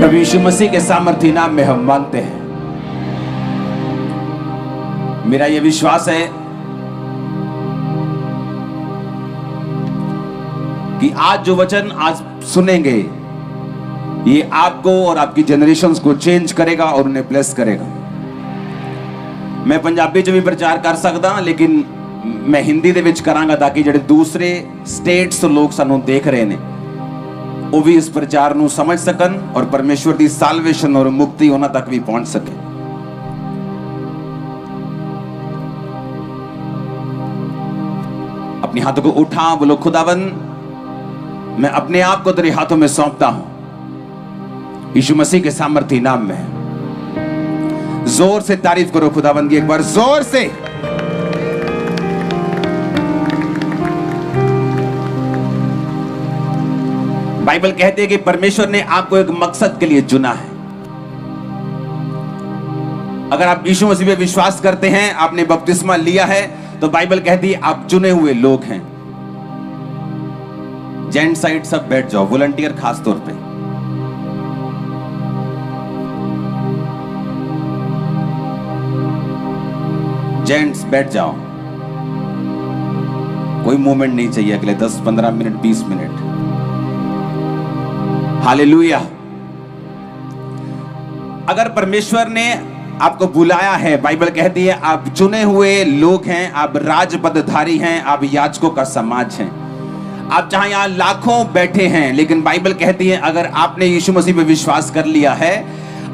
प्रभु यीशु मसीह के सामर्थी नाम में हम मांगते हैं। मेरा यह विश्वास है कि आज जो वचन आज सुनेंगे ये आपको और आपकी जनरेशंस को चेंज करेगा और उन्हें ब्लेस करेगा। मैं पंजाबी च भी प्रचार कर सकदा, लेकिन मैं हिंदी दे विच करांगा ताकि ਜਿਹੜੇ दूसरे स्टेट्स ਤੋਂ लोग सानू देख रहे ने वो भी इस प्रचार ਨੂੰ समझ सकन और परमेश्वर की साल्वेशन और मुक्ति उन्हां तक भी पहुंच सके। अपने हाथों को उठा, बोलो खुदावंद मैं अपने आप को तेरे हाथों में सौंपता हूं यीशु मसीह के सामर्थी नाम में। जोर से तारीफ करो खुदावंद की, एक बार जोर से। बाइबल कहती है कि परमेश्वर ने आपको एक मकसद के लिए चुना है। अगर आप यीशु मसीह में विश्वास करते हैं, आपने बपतिस्मा लिया है, तो बाइबल कहती है आप चुने हुए लोग हैं। जेंट साइड सब बैठ जाओ, वॉलंटियर खास तौर पे। जेंट्स बैठ जाओ, कोई मूवमेंट नहीं चाहिए अगले 10-15 मिनट 20 मिनट। हालेलुया। अगर परमेश्वर ने आपको बुलाया है, बाइबल कहती है आप चुने हुए लोग हैं, आप राजपदधारी हैं, आप याजकों का समाज हैं। आप जहां यहां लाखों बैठे हैं, लेकिन बाइबल कहती है अगर आपने यीशु मसीह पे विश्वास कर लिया है,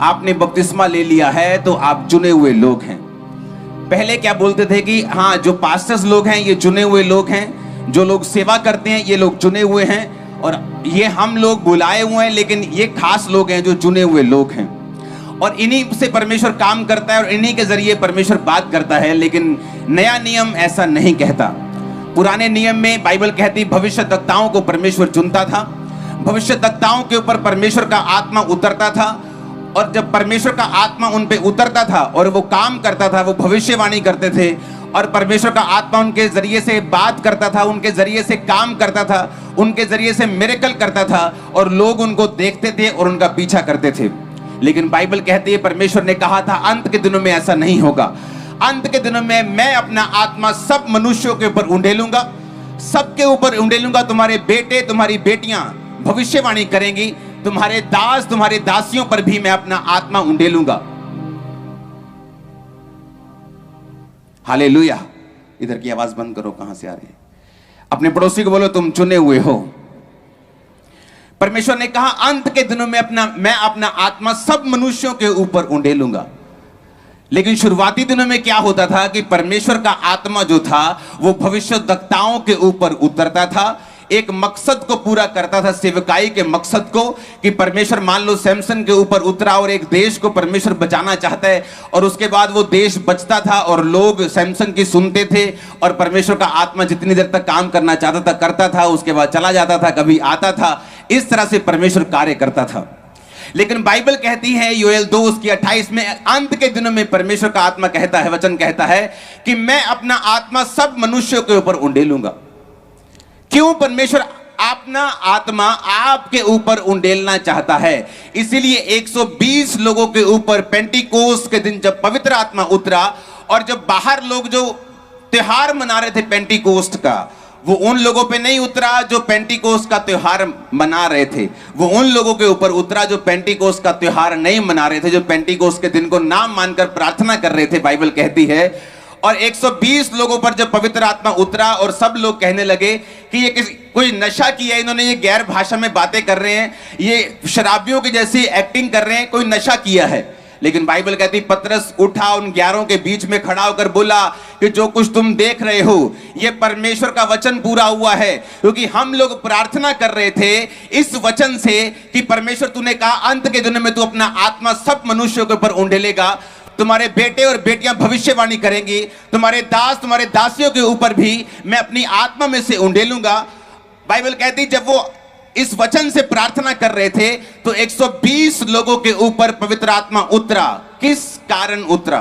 आपने बपतिस्मा ले लिया है, तो आप चुने हुए लोग हैं। पहले क्या बोलते थे कि हाँ जो पास्टर्स लोग हैं ये चुने हुए लोग हैं, जो लोग सेवा करते हैं ये लोग चुने हुए हैं, और ये हम लोग बुलाए हुए हैं, लेकिन ये खास लोग हैं जो चुने हुए लोग हैं। और इन्हीं से परमेश्वर काम करता है और इन्हीं के जरिए परमेश्वर बात करता है। लेकिन नया नियम ऐसा नहीं कहता। पुराने नियम में बाइबल कहती भविष्यद्वक्ताओं को परमेश्वर चुनता था, भविष्यद्वक्ताओं के ऊपर परमेश्वर का आत्मा उतरता था, और जब परमेश्वर का आत्मा उन पे उतरता था और वो काम करता था, वो भविष्यवाणी करते थे, और परमेश्वर का आत्मा उनके जरिए से बात करता था, उनके जरिए से काम करता था, उनके जरिए से मिरेकल करता था, और लोग उनको देखते थे और उनका पीछा करते थे। लेकिन बाइबल कहती है परमेश्वर ने कहा था अंत के दिनों में ऐसा नहीं होगा। अंत के दिनों में मैं अपना आत्मा सब मनुष्यों के ऊपर उंडेलूंगा, सबके ऊपर उंडेलूंगा। तुम्हारे बेटे तुम्हारी बेटियां भविष्यवाणी करेंगी, तुम्हारे दास तुम्हारी दासियों पर भी मैं अपना आत्मा उंडेलूंगा। हालेलुया। इधर की आवाज बंद करो, कहां से आ रही है? अपने पड़ोसी को बोलो तुम चुने हुए हो। परमेश्वर ने कहा अंत के दिनों में मैं अपना आत्मा सब मनुष्यों के ऊपर उंडेलूंगा। लेकिन शुरुआती दिनों में क्या होता था कि परमेश्वर का आत्मा जो था वो भविष्यद्वक्ताओं के ऊपर उतरता था, एक मकसद को पूरा करता था, सेवकाई के मकसद को। कि परमेश्वर मान लो सैमसन के ऊपर उतरा और एक देश को परमेश्वर बचाना चाहता है, और उसके बाद वो देश बचता था और लोग सैमसन की सुनते थे, और परमेश्वर का आत्मा जितनी देर तक काम करना चाहता था करता था, उसके बाद चला जाता था, कभी आता था। इस तरह से परमेश्वर कार्य करता था। लेकिन बाइबल कहती है योएल 2:28 में अंत के दिनों में परमेश्वर का आत्मा कहता है, वचन कहता है कि मैं अपना आत्मा सब मनुष्यों के ऊपर उंडेलूंगा। क्यों परमेश्वर अपना आत्मा आपके ऊपर उंडेलना चाहता है? इसीलिए 120 लोगों के ऊपर पेंटिकोस्ट के दिन जब पवित्र आत्मा उतरा, और जब बाहर लोग जो त्योहार मना रहे थे पेंटिकोस्ट का, वो उन लोगों पे नहीं उतरा जो पेंटिकोस्ट का त्योहार मना रहे थे, वो उन लोगों के ऊपर उतरा जो पेंटिकोस्ट का त्योहार नहीं मना रहे थे, जो पेंटिकोस्ट के दिन को नाम मानकर प्रार्थना कर रहे थे, बाइबल कहती है। और 120 लोगों पर जब पवित्र आत्मा उतरा और सब लोग कहने लगे कि ये कोई नशा किया है, इन्होंने ये गैर भाषा में बातें कर रहे हैं, ये शराबियों की जैसी एक्टिंग कर रहे हैं, कोई नशा किया है। लेकिन बाइबल कहती पतरस उठा, उन 11 के बीच में खड़ा होकर बोला कि जो कुछ तुम देख रहे हो ये परमेश्वर का वचन पूरा हुआ है। क्योंकि हम लोग प्रार्थना कर रहे थे इस वचन से कि परमेश्वर तूने कहा अंत के दिनों में तू अपना आत्मा सब मनुष्यों के ऊपर उंडेलेगा, तुम्हारे बेटे और बेटियां भविष्यवाणी करेंगी, तुम्हारे दास तुम्हारे दासियों के ऊपर भी मैं अपनी आत्मा में से उंडेलूंगा। बाइबल कहती जब वो इस वचन से प्रार्थना कर रहे थे तो 120 लोगों के ऊपर पवित्र आत्मा उतरा। किस कारण उतरा?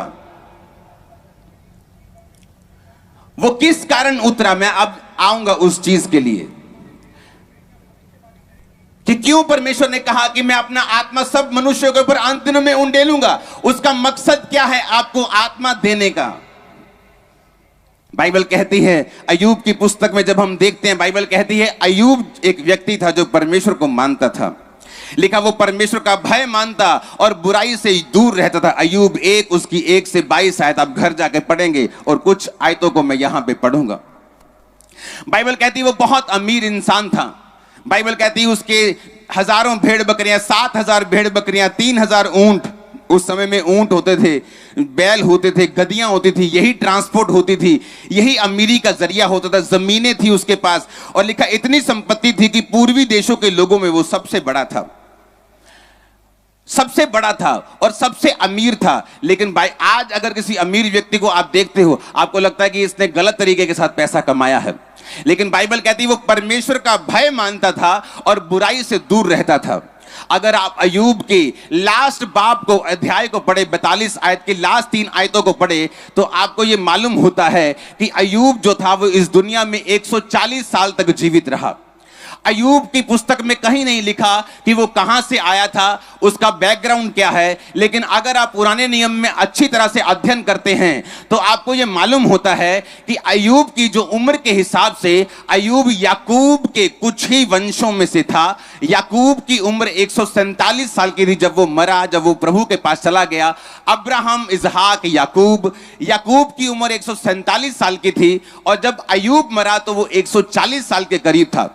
वो किस कारण उतरा? मैं अब आऊंगा उस चीज के लिए। कि क्यों परमेश्वर ने कहा कि मैं अपना आत्मा सब मनुष्यों के ऊपर अंत दिनों में उंडेलूंगा। उसका मकसद क्या है? आपको आत्मा देने का। बाइबल कहती है, अय्यूब की पुस्तक में जब हम देखते हैं, बाइबल कहती है अय्यूब एक व्यक्ति था जो परमेश्वर को मानता था। लिखा वो परमेश्वर का भय मानता और बुराई से दूर रहता था। अय्यूब 1 उसकी 1 से 22 आयत आप घर जाके पढ़ेंगे और कुछ आयतों को मैं यहां पे पढ़ूंगा। बाइबल कहती है वो बहुत अमीर इंसान था। बाइबल कहती है उसके हजारों भेड़ बकरियां, 7,000 भेड़ बकरियां, 3,000 ऊंट। उस समय में ऊंट होते थे, बैल होते थे, गधियां होती थी, यही ट्रांसपोर्ट होती थी, यही अमीरी का जरिया होता था। जमीनें थी उसके पास और लिखा इतनी संपत्ति थी कि पूर्वी देशों के लोगों में वो सबसे बड़ा था, सबसे बड़ा था और सबसे अमीर था। लेकिन भाई आज अगर किसी अमीर व्यक्ति को आप देखते हो, आपको लगता है कि इसने गलत तरीके के साथ पैसा कमाया है। लेकिन बाइबल कहती है वो परमेश्वर का भय मानता था और बुराई से दूर रहता था। अगर आप अय्यूब के लास्ट बाब को, अध्याय को पढ़े, 42 आयत की लास्ट 3 आयतों को पढ़े, तो आपको यह मालूम होता है कि अय्यूब जो था वो इस दुनिया में 140 साल तक जीवित रहा। अय्यूब की पुस्तक में कहीं नहीं लिखा कि वो कहां से आया था, उसका बैकग्राउंड क्या है। लेकिन अगर आप पुराने नियम में अच्छी तरह से अध्ययन करते हैं तो आपको यह मालूम होता है कि अय्यूब की जो उम्र के हिसाब से अय्यूब याकूब के कुछ ही वंशों में से था। याकूब की उम्र 147 साल की थी जब वो मरा, जब वो प्रभु के पास चला गया। अब्राहम, इसहाक, याकूब की उम्र 147 साल की थी और जब अय्यूब मरा तो वो 140 साल के करीब था।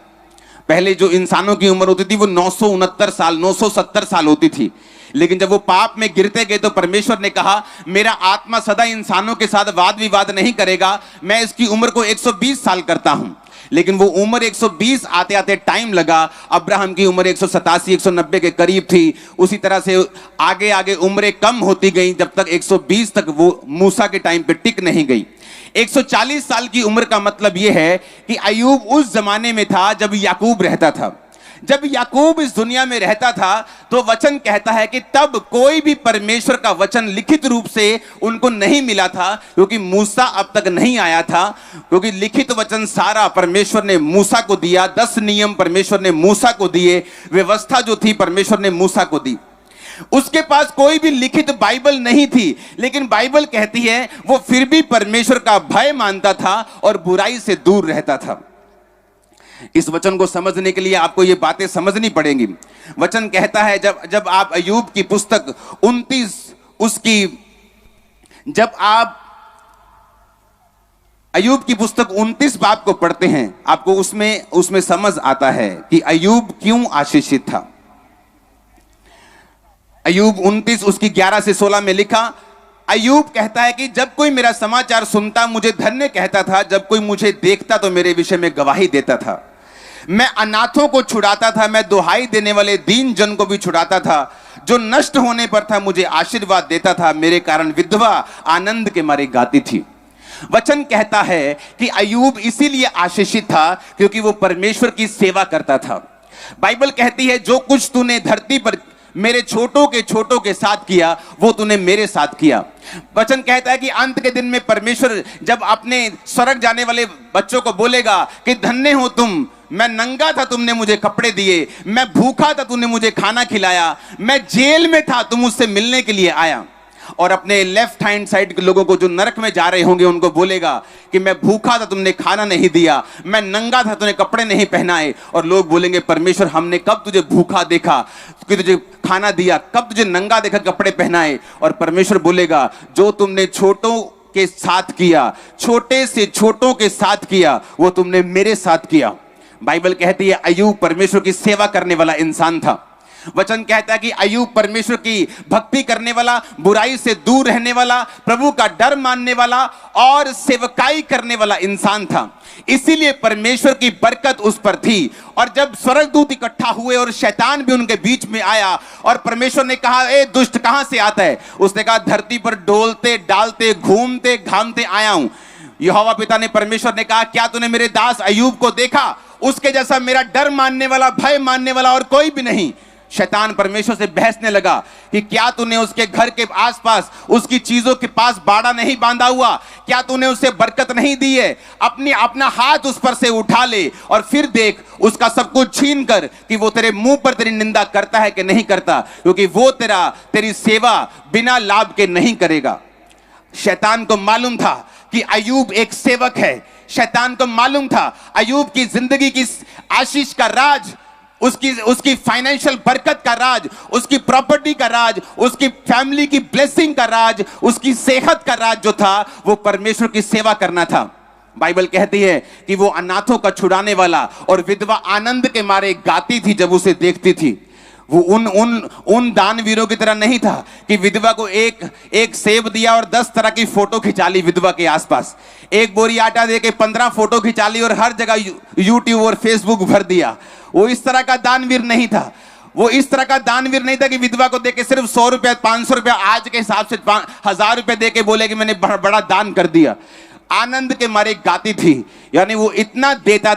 पहले जो इंसानों की उम्र होती थी वो 969 साल, 970 साल होती थी। लेकिन जब वो पाप में गिरते गए तो परमेश्वर ने कहा मेरा आत्मा सदा इंसानों के साथ वाद विवाद नहीं करेगा, मैं इसकी उम्र को 120 साल करता हूं। लेकिन वो उम्र 120 आते आते टाइम लगा। अब्राहम की उम्र 187 190 के करीब थी। उसी तरह से आगे आगे उम्रें कम होती गई जब तक 120 तक वो मूसा के टाइम पे टिक नहीं गई। 140 साल की उम्र का मतलब यह है कि अय्यूब उस जमाने में था जब याकूब रहता था। जब याकूब इस दुनिया में रहता था तो वचन कहता है कि तब कोई भी परमेश्वर का वचन लिखित रूप से उनको नहीं मिला था, क्योंकि मूसा अब तक नहीं आया था। क्योंकि लिखित वचन सारा परमेश्वर ने मूसा को दिया, 10 नियम परमेश्वर ने मूसा को दिए, व्यवस्था जो थी परमेश्वर ने मूसा को दी। उसके पास कोई भी लिखित बाइबल नहीं थी। लेकिन बाइबल कहती है वो फिर भी परमेश्वर का भय मानता था और बुराई से दूर रहता था। इस वचन को समझने के लिए आपको ये बातें समझनी पड़ेंगी। वचन कहता है जब आप अय्यूब की पुस्तक 29 उसकी जब आप अय्यूब की पुस्तक 29 बाब को पढ़ते हैं आपको उसमें समझ आता है कि अय्यूब क्यों आशीषित था। अय्यूब 29 उसकी 11 से 16 में लिखा, अय्यूब कहता है कि जब कोई मेरा समाचार सुनता मुझे धन्य कहता था, जब कोई मुझे देखता तो मेरे विषय में गवाही देता था। मैं अनाथों को छुड़ाता था, मैं दुहाई देने वाले दीन जन को भी छुड़ाता था। जो नष्ट होने पर था मुझे आशीर्वाद देता था, मेरे कारण विधवा आनंद के मारे गाती थी। वचन कहता है कि अय्यूब इसीलिए आशीषित था क्योंकि वो परमेश्वर की सेवा करता था। बाइबल कहती है जो कुछ तूने धरती पर मेरे छोटों के साथ किया वो तूने मेरे साथ किया। वचन कहता है कि अंत के दिन में परमेश्वर जब अपने स्वर्ग जाने वाले बच्चों को बोलेगा कि धन्य हो तुम, मैं नंगा था तुमने मुझे कपड़े दिए, मैं भूखा था तूने मुझे खाना खिलाया, मैं जेल में था तुम मुझसे मिलने के लिए आया। और अपने लेफ्ट हैंड साइड के लोगों को जो नरक में जा रहे होंगे उनको बोलेगा कि मैं भूखा था तुमने खाना नहीं दिया, मैं नंगा था तुमने कपड़े नहीं पहनाए। और लोग बोलेंगे परमेश्वर हमने कब तुझे भूखा देखा कि तुझे खाना दिया, कब तुझे नंगा देखा कपड़े पहनाए। और परमेश्वर बोलेगा जो तुमने छोटों के साथ किया, छोटे से छोटों के साथ किया, वो तुमने मेरे साथ किया। बाइबल कहती है अय्यूब परमेश्वर की सेवा करने वाला इंसान था। वचन कहता है कि अय्यूब परमेश्वर की भक्ति करने वाला, बुराई से दूर रहने वाला, प्रभु का डर मानने वाला और सेवकाई करने वाला इंसान था। इसीलिए परमेश्वर की बरकत उस पर थी। और जब स्वर्गदूत इकट्ठा हुए और शैतान भी उनके बीच में आया और परमेश्वर ने कहा ए दुष्ट कहां से आता है, उसने कहा धरती पर डोलते डालते घूमते घामते आया हूं। यहोवा पिता ने, परमेश्वर ने कहा क्या तूने मेरे दास अय्यूब को देखा? उसके जैसा मेरा डर मानने वाला, भय मानने वाला और कोई भी नहीं। शैतान परमेश्वर से बहसने लगा कि क्या तूने उसके घर के आसपास उसकी चीजों के पास बाड़ा नहीं बांधा हुआ, क्या तूने उसे बरकत नहीं दी है? अपना हाथ उस पर से उठा ले और फिर देख उसका सब कुछ छीन कर कि वो तेरे मुंह पर तेरी निंदा करता है कि नहीं करता, क्योंकि वो तेरी सेवा बिना लाभ के नहीं करेगा। शैतान को मालूम था कि अय्यूब एक सेवक है। शैतान को मालूम था अय्यूब की जिंदगी की आशीष का राज, उसकी फाइनेंशियल बरकत का राज, उसकी प्रॉपर्टी का राज, उसकी फैमिली की ब्लेसिंग का राज, उसकी सेहत का राज जो था वो परमेश्वर की सेवा करना था। बाइबल कहती है कि वो अनाथों का छुड़ाने वाला, और विधवा आनंद के मारे गाती थी जब उसे देखती थी। वो उन दानवीरों की तरह नहीं था कि विधवा को एक सेब दिया और 10 तरह की फोटो खिंचा ली विधवा के आसपास, एक बोरी आटा दे के 15 फोटो खिंचा ली और हर जगह यूट्यूब और फेसबुक भर दिया। वो इस तरह का दानवीर नहीं था। वो इस तरह का दानवीर नहीं था कि विधवा को देके सिर्फ 100 रुपया 500 रुपया आज के हिसाब से 1000 रुपये देके बोले कि मैंने बड़ा दान कर दिया। आनंद के मारे गाती थी, यानी वो इतना देता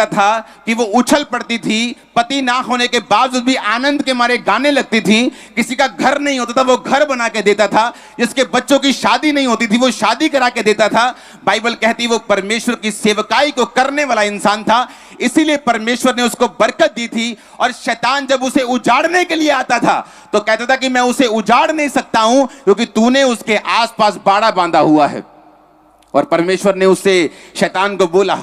था कि वो उछल पड़ती थी। पति ना होने के बावजूद भी आनंद के मारे गाने लगती थी। किसी का घर नहीं होता था वो घर बना के देता था, जिसके बच्चों की शादी नहीं होती थी वो शादी करा के देता था। बाइबल कहती वो परमेश्वर की सेवकाई को करने वाला इंसान था, इसीलिए परमेश्वर ने उसको बरकत दी थी। और शैतान जब उसे उजाड़ने के लिए आता था तो कहता था कि मैं उसे उजाड़ नहीं सकता हूं क्योंकि तूने उसके आसपास बाड़ा बांधा हुआ है। और परमेश्वर ने उससे शैतान को बोला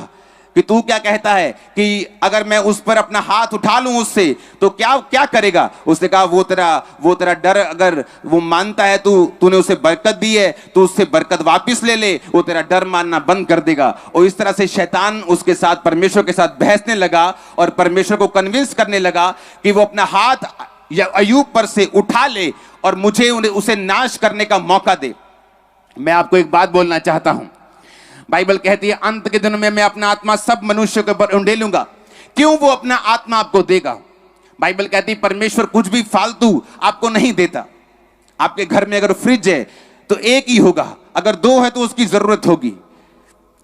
कि तू क्या कहता है कि अगर मैं उस पर अपना हाथ उठा लूं उससे तो क्या करेगा? उसने कहा वो तेरा डर अगर वो मानता है, तूने उसे बरकत दी है, तू उससे बरकत वापस ले ले, वो तेरा डर मानना बंद कर देगा। और इस तरह से शैतान उसके साथ, परमेश्वर के साथ बहसने लगा और परमेश्वर को कन्विंस करने लगा कि वो अपना हाथ या अय्यूब पर से उठा ले और मुझे उसे नाश करने का मौका दे। मैं आपको एक बात बोलना चाहता हूं। बाइबल कहती है अंत के दिनों में मैं अपना आत्मा सब मनुष्यों के ऊपर उंडेलूंगा। क्यों वो अपना आत्मा आपको देगा? बाइबल कहती है परमेश्वर कुछ भी फालतू आपको नहीं देता। आपके घर में अगर फ्रिज है तो एक ही होगा, अगर 2 है तो उसकी जरूरत होगी।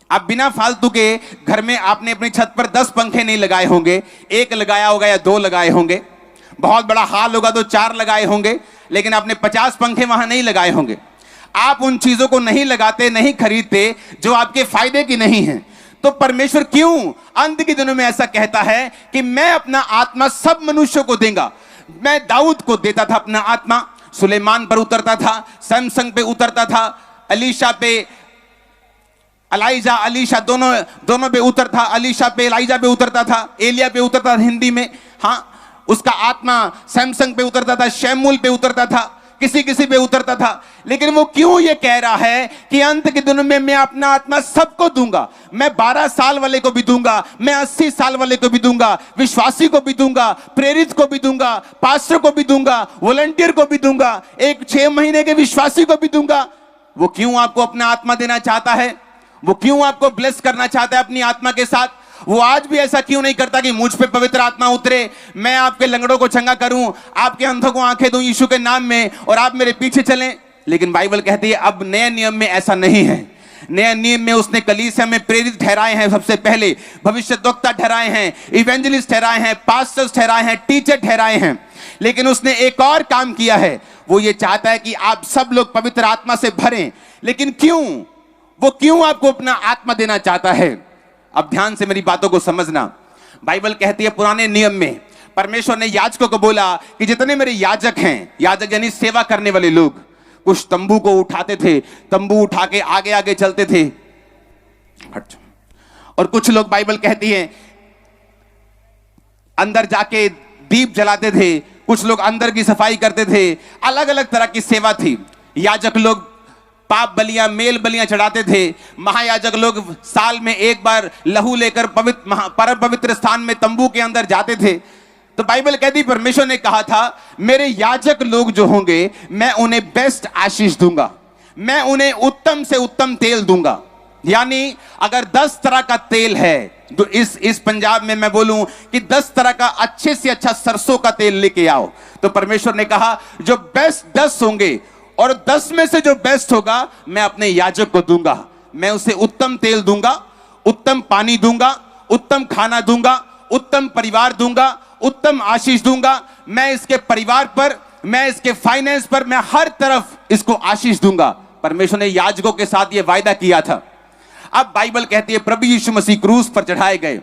आप बिना फालतू के घर में आपने अपनी छत पर 10 पंखे नहीं लगाए होंगे, 1 लगाया होगा या 2 लगाए होंगे। बहुत बड़ा हाल होगा तो 4 लगाए होंगे, लेकिन आपने 50 पंखे वहां नहीं लगाए होंगे। आप उन चीजों को नहीं लगाते, नहीं खरीदते जो आपके फायदे की नहीं है। तो परमेश्वर क्यों अंत के दिनों में ऐसा कहता है कि मैं अपना आत्मा सब मनुष्यों को दूंगा। मैं दाऊद को देता था अपना आत्मा, सुलेमान पर उतरता था, सैमसन पे उतरता था, अलीशा पे अलीशा दोनों पे उतरता, अलीशा पे एलाइजा पे उतरता था, एलिया पे उतरता था हिंदी में। हाँ, उसका आत्मा सैमसन पे उतरता था, शमूएल पे उतरता था, किसी पे उतरता था। लेकिन वो क्यों ये कह रहा है कि अंत के दिनों में मैं अपना आत्मा सबको दूंगा? मैं 12 साल वाले को भी दूंगा, मैं 80 साल वाले को भी दूंगा, विश्वासी को भी दूंगा, प्रेरित को भी दूंगा, पास्टर को भी दूंगा, वॉलंटियर को भी दूंगा, एक 6 महीने के विश्वासी को भी दूंगा। वो क्यों आपको अपना आत्मा देना चाहता है? वो क्यों आपको ब्लेस करना चाहता है अपनी आत्मा के साथ? वो आज भी ऐसा क्यों नहीं करता कि मुझ पे पवित्र आत्मा उतरे, मैं आपके लंगड़ों को चंगा करूं, आपके अंधों को आंखें दूं यीशु के नाम में और आप मेरे पीछे चलें? लेकिन बाइबल कहती है अब नए नियम में ऐसा नहीं है। नए नियम में उसने कलीसिया में प्रेरित ठहराए हैं, सबसे पहले भविष्यद्वक्ता ठहराए हैं, इवेंजलिस्ट ठहराए हैं, पास्टर्स ठहराए हैं, टीचर ठहराए हैं। लेकिन उसने एक और काम किया है, वो ये चाहता है कि आप सब लोग पवित्र आत्मा से भरें। लेकिन क्यों? वो क्यों आपको अपना आत्मा देना चाहता है? अब ध्यान से मेरी बातों को समझना। बाइबल कहती है पुराने नियम में परमेश्वर ने याजकों को बोला कि जितने मेरे याजक हैं, याजक यानी सेवा करने वाले लोग, कुछ तंबू को उठाते थे, तंबू उठा के आगे आगे चलते थे, और कुछ लोग बाइबल कहती है अंदर जाके दीप जलाते थे, कुछ लोग अंदर की सफाई करते थे। अलग अलग तरह की सेवा थी। याजक लोग पाप बलियां, मेल बलियां चढ़ाते थे। महायाजक लोग साल में एक बार लहू लेकर परम पवित्र स्थान में तंबू के अंदर जाते थे। तो बाइबल कहती परमेश्वर ने कहा था मेरे याजक लोग जो होंगे मैं उन्हें बेस्ट आशीष दूंगा, मैं उन्हें उत्तम से उत्तम तेल दूंगा। यानी अगर 10 तरह का तेल है तो इस पंजाब में मैं बोलूं कि 10 तरह का अच्छे से अच्छा सरसों का तेल लेके आओ। तो परमेश्वर ने कहा जो बेस्ट 10 होंगे और 10 में से जो बेस्ट होगा मैं अपने याजक को दूंगा। मैं उसे उत्तम तेल दूंगा, उत्तम पानी दूंगा, उत्तम खाना दूंगा, उत्तम परिवार दूंगा उत्तम आशीष दूंगा, मैं इसके परिवार पर, मैं इसके फाइनेंस पर, मैं हर तरफ इसको आशीष दूंगा। परमेश्वर ने याजकों के साथ यह वायदा किया था। अब बाइबल कहती है प्रभु यीशु मसीह क्रूस पर चढ़ाए गए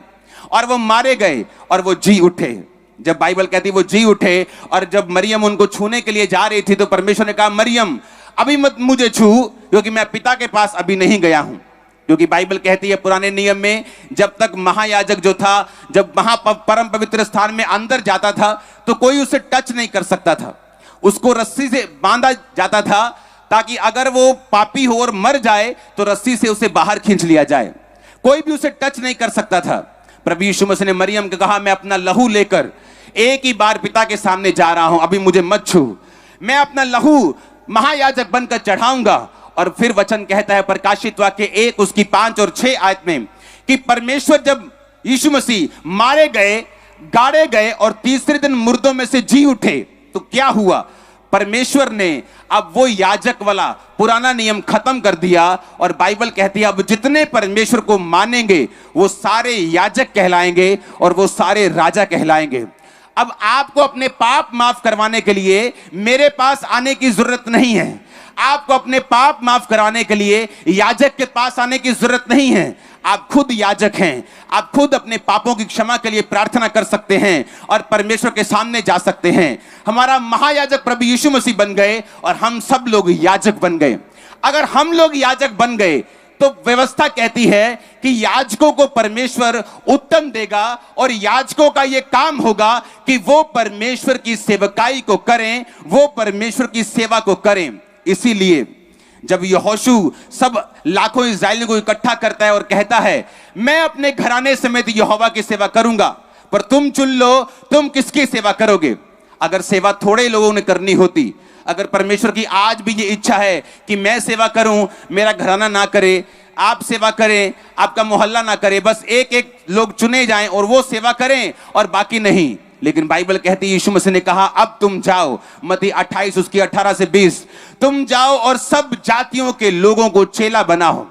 और वो मारे गए और वो जी उठे। जब बाइबल कहती है वो जी उठे और जब मरियम उनको छूने के लिए जा रही थी तो परमेश्वर ने कहा मरियम अभी मत मुझे छू, क्योंकि मैं पिता के पास अभी नहीं गया हूं। क्योंकि बाइबल कहती है पुराने नियम में जब तक महायाजक जो था, जब परम पवित्र स्थान में अंदर जाता था तो कोई उसे टच नहीं कर सकता था, उसको रस्सी से बांधा जाता था ताकि अगर वो पापी हो और मर जाए तो रस्सी से उसे बाहर खींच लिया जाए, कोई भी उसे टच नहीं कर सकता था। प्रभु यीशु मसीह ने मरियम को कहा मैं अपना लहू लेकर एक ही बार पिता के सामने जा रहा हूं, अभी मुझे मत छू, मैं अपना लहू महायाजक बनकर चढ़ाऊंगा। और फिर वचन कहता है प्रकाशित वाक्य 1 उसकी 5 और 6 आयत में कि परमेश्वर जब यीशु मसीह मारे गए, गाड़े गए और तीसरे दिन मुर्दों में से जी उठे तो क्या हुआ, परमेश्वर ने अब वो याजक वाला पुराना नियम खत्म कर दिया और बाइबल कहती है अब जितने परमेश्वर को मानेंगे वो सारे याजक कहलाएंगे और वो सारे राजा कहलाएंगे। अब आपको अपने पाप माफ करवाने के लिए मेरे पास आने की जरूरत नहीं है, आपको अपने पाप माफ कराने के लिए याजक के पास आने की जरूरत नहीं है, आप खुद याजक हैं, आप खुद अपने पापों की क्षमा के लिए प्रार्थना कर सकते हैं और परमेश्वर के सामने जा सकते हैं। हमारा महायाजक प्रभु यीशु मसीह बन गए और हम सब लोग याजक बन गए। अगर हम लोग याजक बन गए तो व्यवस्था कहती है कि याजकों को परमेश्वर उत्तम देगा और याजकों का यह काम होगा कि वो परमेश्वर की सेवकाई को करें, वो परमेश्वर की सेवा को करें। इसीलिए जब यहोशू सब लाखों इस्राएलियों को इकट्ठा करता है और कहता है मैं अपने घराने समेत यहोवा की सेवा करूंगा, पर तुम चुन लो तुम किसकी सेवा करोगे। अगर सेवा थोड़े लोगों ने करनी होती, अगर परमेश्वर की आज भी ये इच्छा है कि मैं सेवा करूं, मेरा घराना ना करे, आप सेवा करें, आपका मोहल्ला ना करे, बस एक एक लोग चुने जाएं और वो सेवा करें और बाकी नहीं। लेकिन बाइबल कहती है यीशु मसीह ने कहा अब तुम जाओ, मत्ती 28 उसकी 18 से 20, तुम जाओ और सब जातियों के लोगों को चेला बनाओ,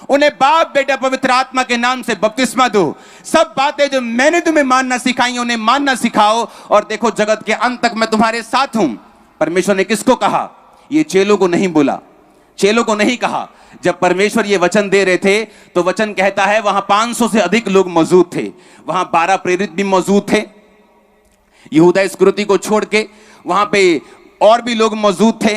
उन्हें बाप बेटा पवित्र आत्मा के नाम से बपतिस्मा दो, सब बातें जो मैंने तुम्हें मानना सिखाई उन्हें मानना सिखाओ, और देखो जगत के अंत तक मैं तुम्हारे साथ हूं। परमेश्वर ने किसको कहा? ये चेलों को नहीं बोला, चेलों को नहीं कहा। जब परमेश्वर ये वचन दे रहे थे तो वचन कहता है वहां 500 से अधिक लोग मौजूद थे, वहां 12 प्रेरित भी मौजूद थे, यहूदा इस्करियोती को छोड़ के वहां पे और भी लोग मौजूद थे,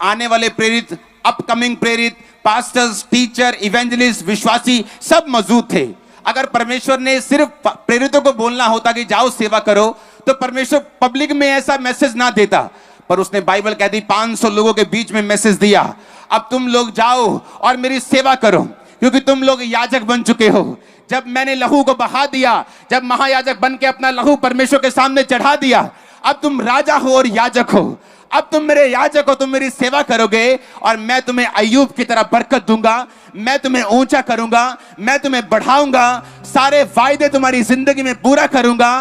आने वाले प्रेरित, अपकमिंग प्रेरित, पास्टर्स, टीचर, इवेंजलिस्ट, विश्वासी सब मौजूद थे। अगर परमेश्वर ने सिर्फ प्रेरितों को बोलना होता कि जाओ सेवा करो तो परमेश्वर पब्लिक में ऐसा मैसेज ना देता, पर उसने बाइबल कहती 500 लोगों के बीच में मैसेज दिया अब तुम लोग जाओ और मेरी सेवा करो, क्योंकि तुम लोग याजक बन चुके हो। जब मैंने लहू को बहा दिया, जब महायाजक बन के अपना लहू परमेश्वर के सामने चढ़ा दिया, अब तुम राजा हो और याजक हो, अब तुम मेरे याजक हो, तुम मेरी सेवा करोगे और मैं तुम्हें अय्यूब की तरह बरकत दूंगा, मैं तुम्हें ऊंचा करूंगा, मैं तुम्हें बढ़ाऊंगा, सारे वायदे तुम्हारी जिंदगी में पूरा करूंगा।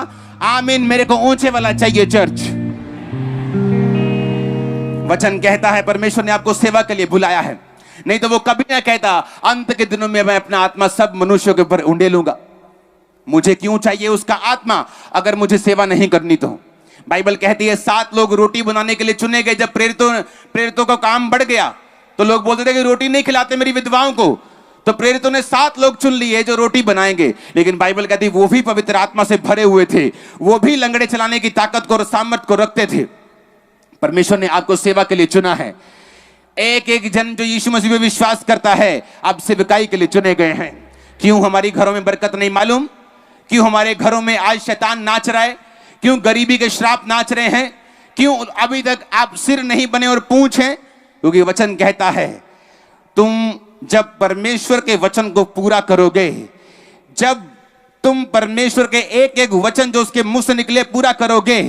आमीन। मेरे को ऊंचे वाला चाहिए चर्च। वचन कहता है परमेश्वर ने आपको सेवा के लिए बुलाया है, नहीं तो वो कभी ना कहता अंत के दिनों में मैं अपना आत्मा सब मनुष्यों के ऊपर उंडेलूंगा। मुझे क्यों चाहिए उसका आत्मा अगर मुझे सेवा नहीं करनी तो? बाइबल कहती है 7 लोग रोटी बनाने के लिए चुने गए। जब प्रेरितों का काम बढ़ गया तो लोग बोलते थे कि रोटी नहीं खिलाते मेरी विधवाओं को, तो प्रेरितों ने 7 लोग चुन लिए जो रोटी बनाएंगे। लेकिन बाइबल कहती है वो भी पवित्र आत्मा से भरे हुए थे, वो भी लंगड़े चलाने की ताकत को और सामर्थ को रखते थे। परमेश्वर ने आपको सेवा के लिए चुना है। एक एक जन जो यीशु मसीह में विश्वास करता है अब सेवकाई के लिए चुने गए हैं। क्यों हमारी घरों में बरकत नहीं मालूम? क्यों हमारे घरों में आज शैतान नाच रहा है? क्यों गरीबी के श्राप नाच रहे हैं? क्यों अभी तक आप सिर नहीं बने और पूंछ हैं? क्योंकि वचन कहता है तुम जब परमेश्वर के वचन को पूरा करोगे, जब तुम परमेश्वर के एक एक वचन जो उसके मुंह से निकले पूरा करोगे,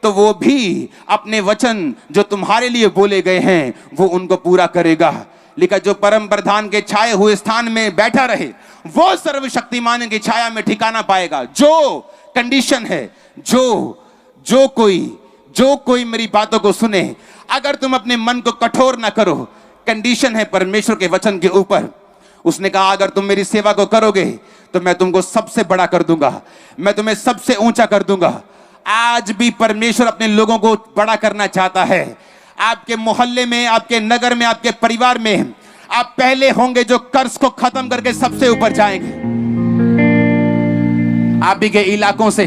तो वो भी अपने वचन जो तुम्हारे लिए बोले गए हैं वो उनको पूरा करेगा। लिखा जो परम प्रधान के छाए हुए स्थान में बैठा रहे वो सर्वशक्तिमान की छाया में ठिकाना पाएगा। जो कंडीशन है, जो कोई मेरी बातों को सुने, अगर तुम अपने मन को कठोर ना करो, कंडीशन है परमेश्वर के वचन के ऊपर। उसने कहा अगर तुम मेरी सेवा को करोगे तो मैं तुमको सबसे बड़ा कर दूंगा, मैं तुम्हें सबसे ऊंचा कर दूंगा। आज भी परमेश्वर अपने लोगों को बड़ा करना चाहता है। आपके मोहल्ले में, आपके नगर में, आपके परिवार में आप पहले होंगे जो कर्ज को खत्म करके सबसे ऊपर जाएंगे। आप भी के इलाकों से,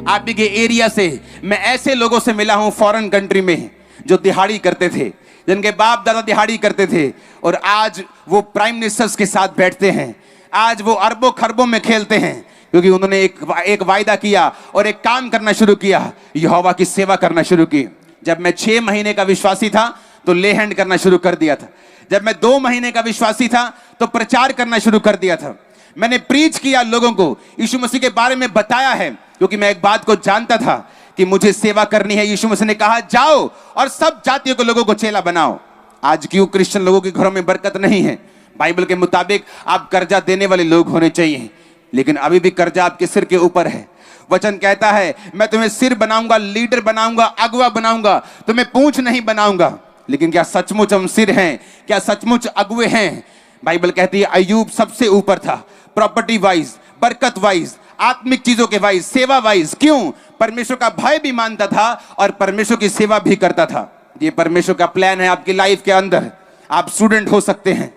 आप भी के एरिया से मैं ऐसे लोगों से मिला हूं फॉरेन कंट्री में जो दिहाड़ी करते थे, जिनके बाप दादा दिहाड़ी करते थे, और आज वो प्राइम मिनिस्टर्स के साथ बैठते हैं। आज वो अरबों खरबों में खेलते हैं क्योंकि उन्होंने एक वायदा किया और एक काम करना शुरू किया, यहोवा की सेवा करना शुरू की। जब मैं 6 महीने का विश्वासी था तो ले हैंड करना शुरू कर दिया था। जब मैं 2 महीने का विश्वासी था तो प्रचार करना शुरू कर दिया था। मैंने प्रीच किया, लोगों को यीशु मसीह के बारे में बताया है, क्योंकि मैं एक बात को जानता था कि मुझे सेवा करनी है। यीशु मसीह ने कहा जाओ और सब जातियों के लोगों को चेला बनाओ। आज क्यों क्रिश्चियन लोगों के घरों में बरकत नहीं है? बाइबल के मुताबिक आप कर्जा देने वाले लोग होने चाहिए, लेकिन अभी भी कर्जा आपके सिर के ऊपर है। वचन कहता है मैं तुम्हें सिर बनाऊंगा, लीडर बनाऊंगा, अगुवा बनाऊंगा, तुम्हें पूंछ नहीं बनाऊंगा। लेकिन क्या सचमुच हम सिर हैं? क्या सचमुच अगुवे हैं? बाइबल कहती है अय्यूब सबसे ऊपर था, प्रॉपर्टी वाइज, बरकत वाइज, आत्मिक चीजों के वाइज, सेवा वाइज। क्यों? परमेश्वर का भय भी मानता था और परमेश्वर की सेवा भी करता था। ये परमेश्वर का प्लान है आपकी लाइफ के अंदर। आप स्टूडेंट हो सकते हैं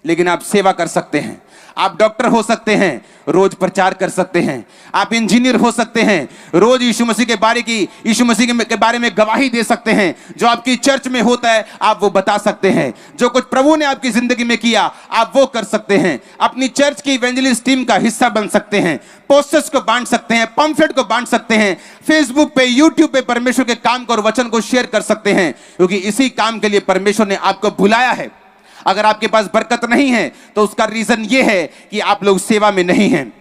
लेकिन आप सेवा कर सकते हैं। आप डॉक्टर हो सकते हैं, रोज प्रचार कर सकते हैं। आप इंजीनियर हो सकते हैं, रोज यीशु मसीह के बारे में गवाही दे सकते हैं। जो आपकी चर्च में होता है आप वो बता सकते हैं। जो कुछ प्रभु ने आपकी जिंदगी में किया आप वो कर सकते हैं। अपनी चर्च की इवेंजलिस्ट टीम का हिस्सा बन सकते हैं। पोस्टर्स को बांट सकते हैं, पंफलेट को बांट सकते हैं, फेसबुक पे, यूट्यूब पे परमेश्वर के काम को और वचन को शेयर कर सकते हैं, क्योंकि इसी काम के लिए परमेश्वर ने आपको बुलाया है। अगर आपके पास बरकत नहीं है तो उसका रीजन यह है कि आप लोग सेवा में नहीं हैं।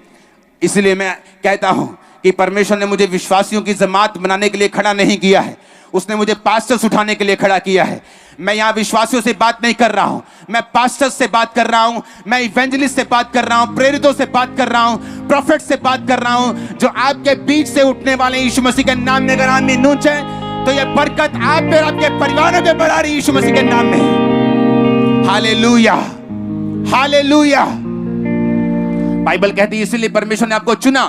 इसलिए मैं कहता हूं कि परमेश्वर ने मुझे विश्वासियों की जमात बनाने के लिए खड़ा नहीं किया है, उसने मुझे पास्टर्स उठाने के लिए खड़ा किया है। मैं यहां विश्वासियों से बात नहीं कर रहा हूं, मैं पास्टर्स से बात कर रहा हूं, मैं इवेंजलिस्ट से बात कर रहा हूं, प्रेरितों से बात कर रहा हूं, प्रोफेट से बात कर रहा हूं, जो आपके बीच से उठने वाले यीशु मसीह के नाम में। अगर आमीन ऊंचे तो यह बरकत आप और आपके परिवारों पे बढ़ा रही यीशु मसीह के नाम में। Hallelujah, hallelujah. बाइबल कहती है इसलिए परमेश्वर ने आपको चुना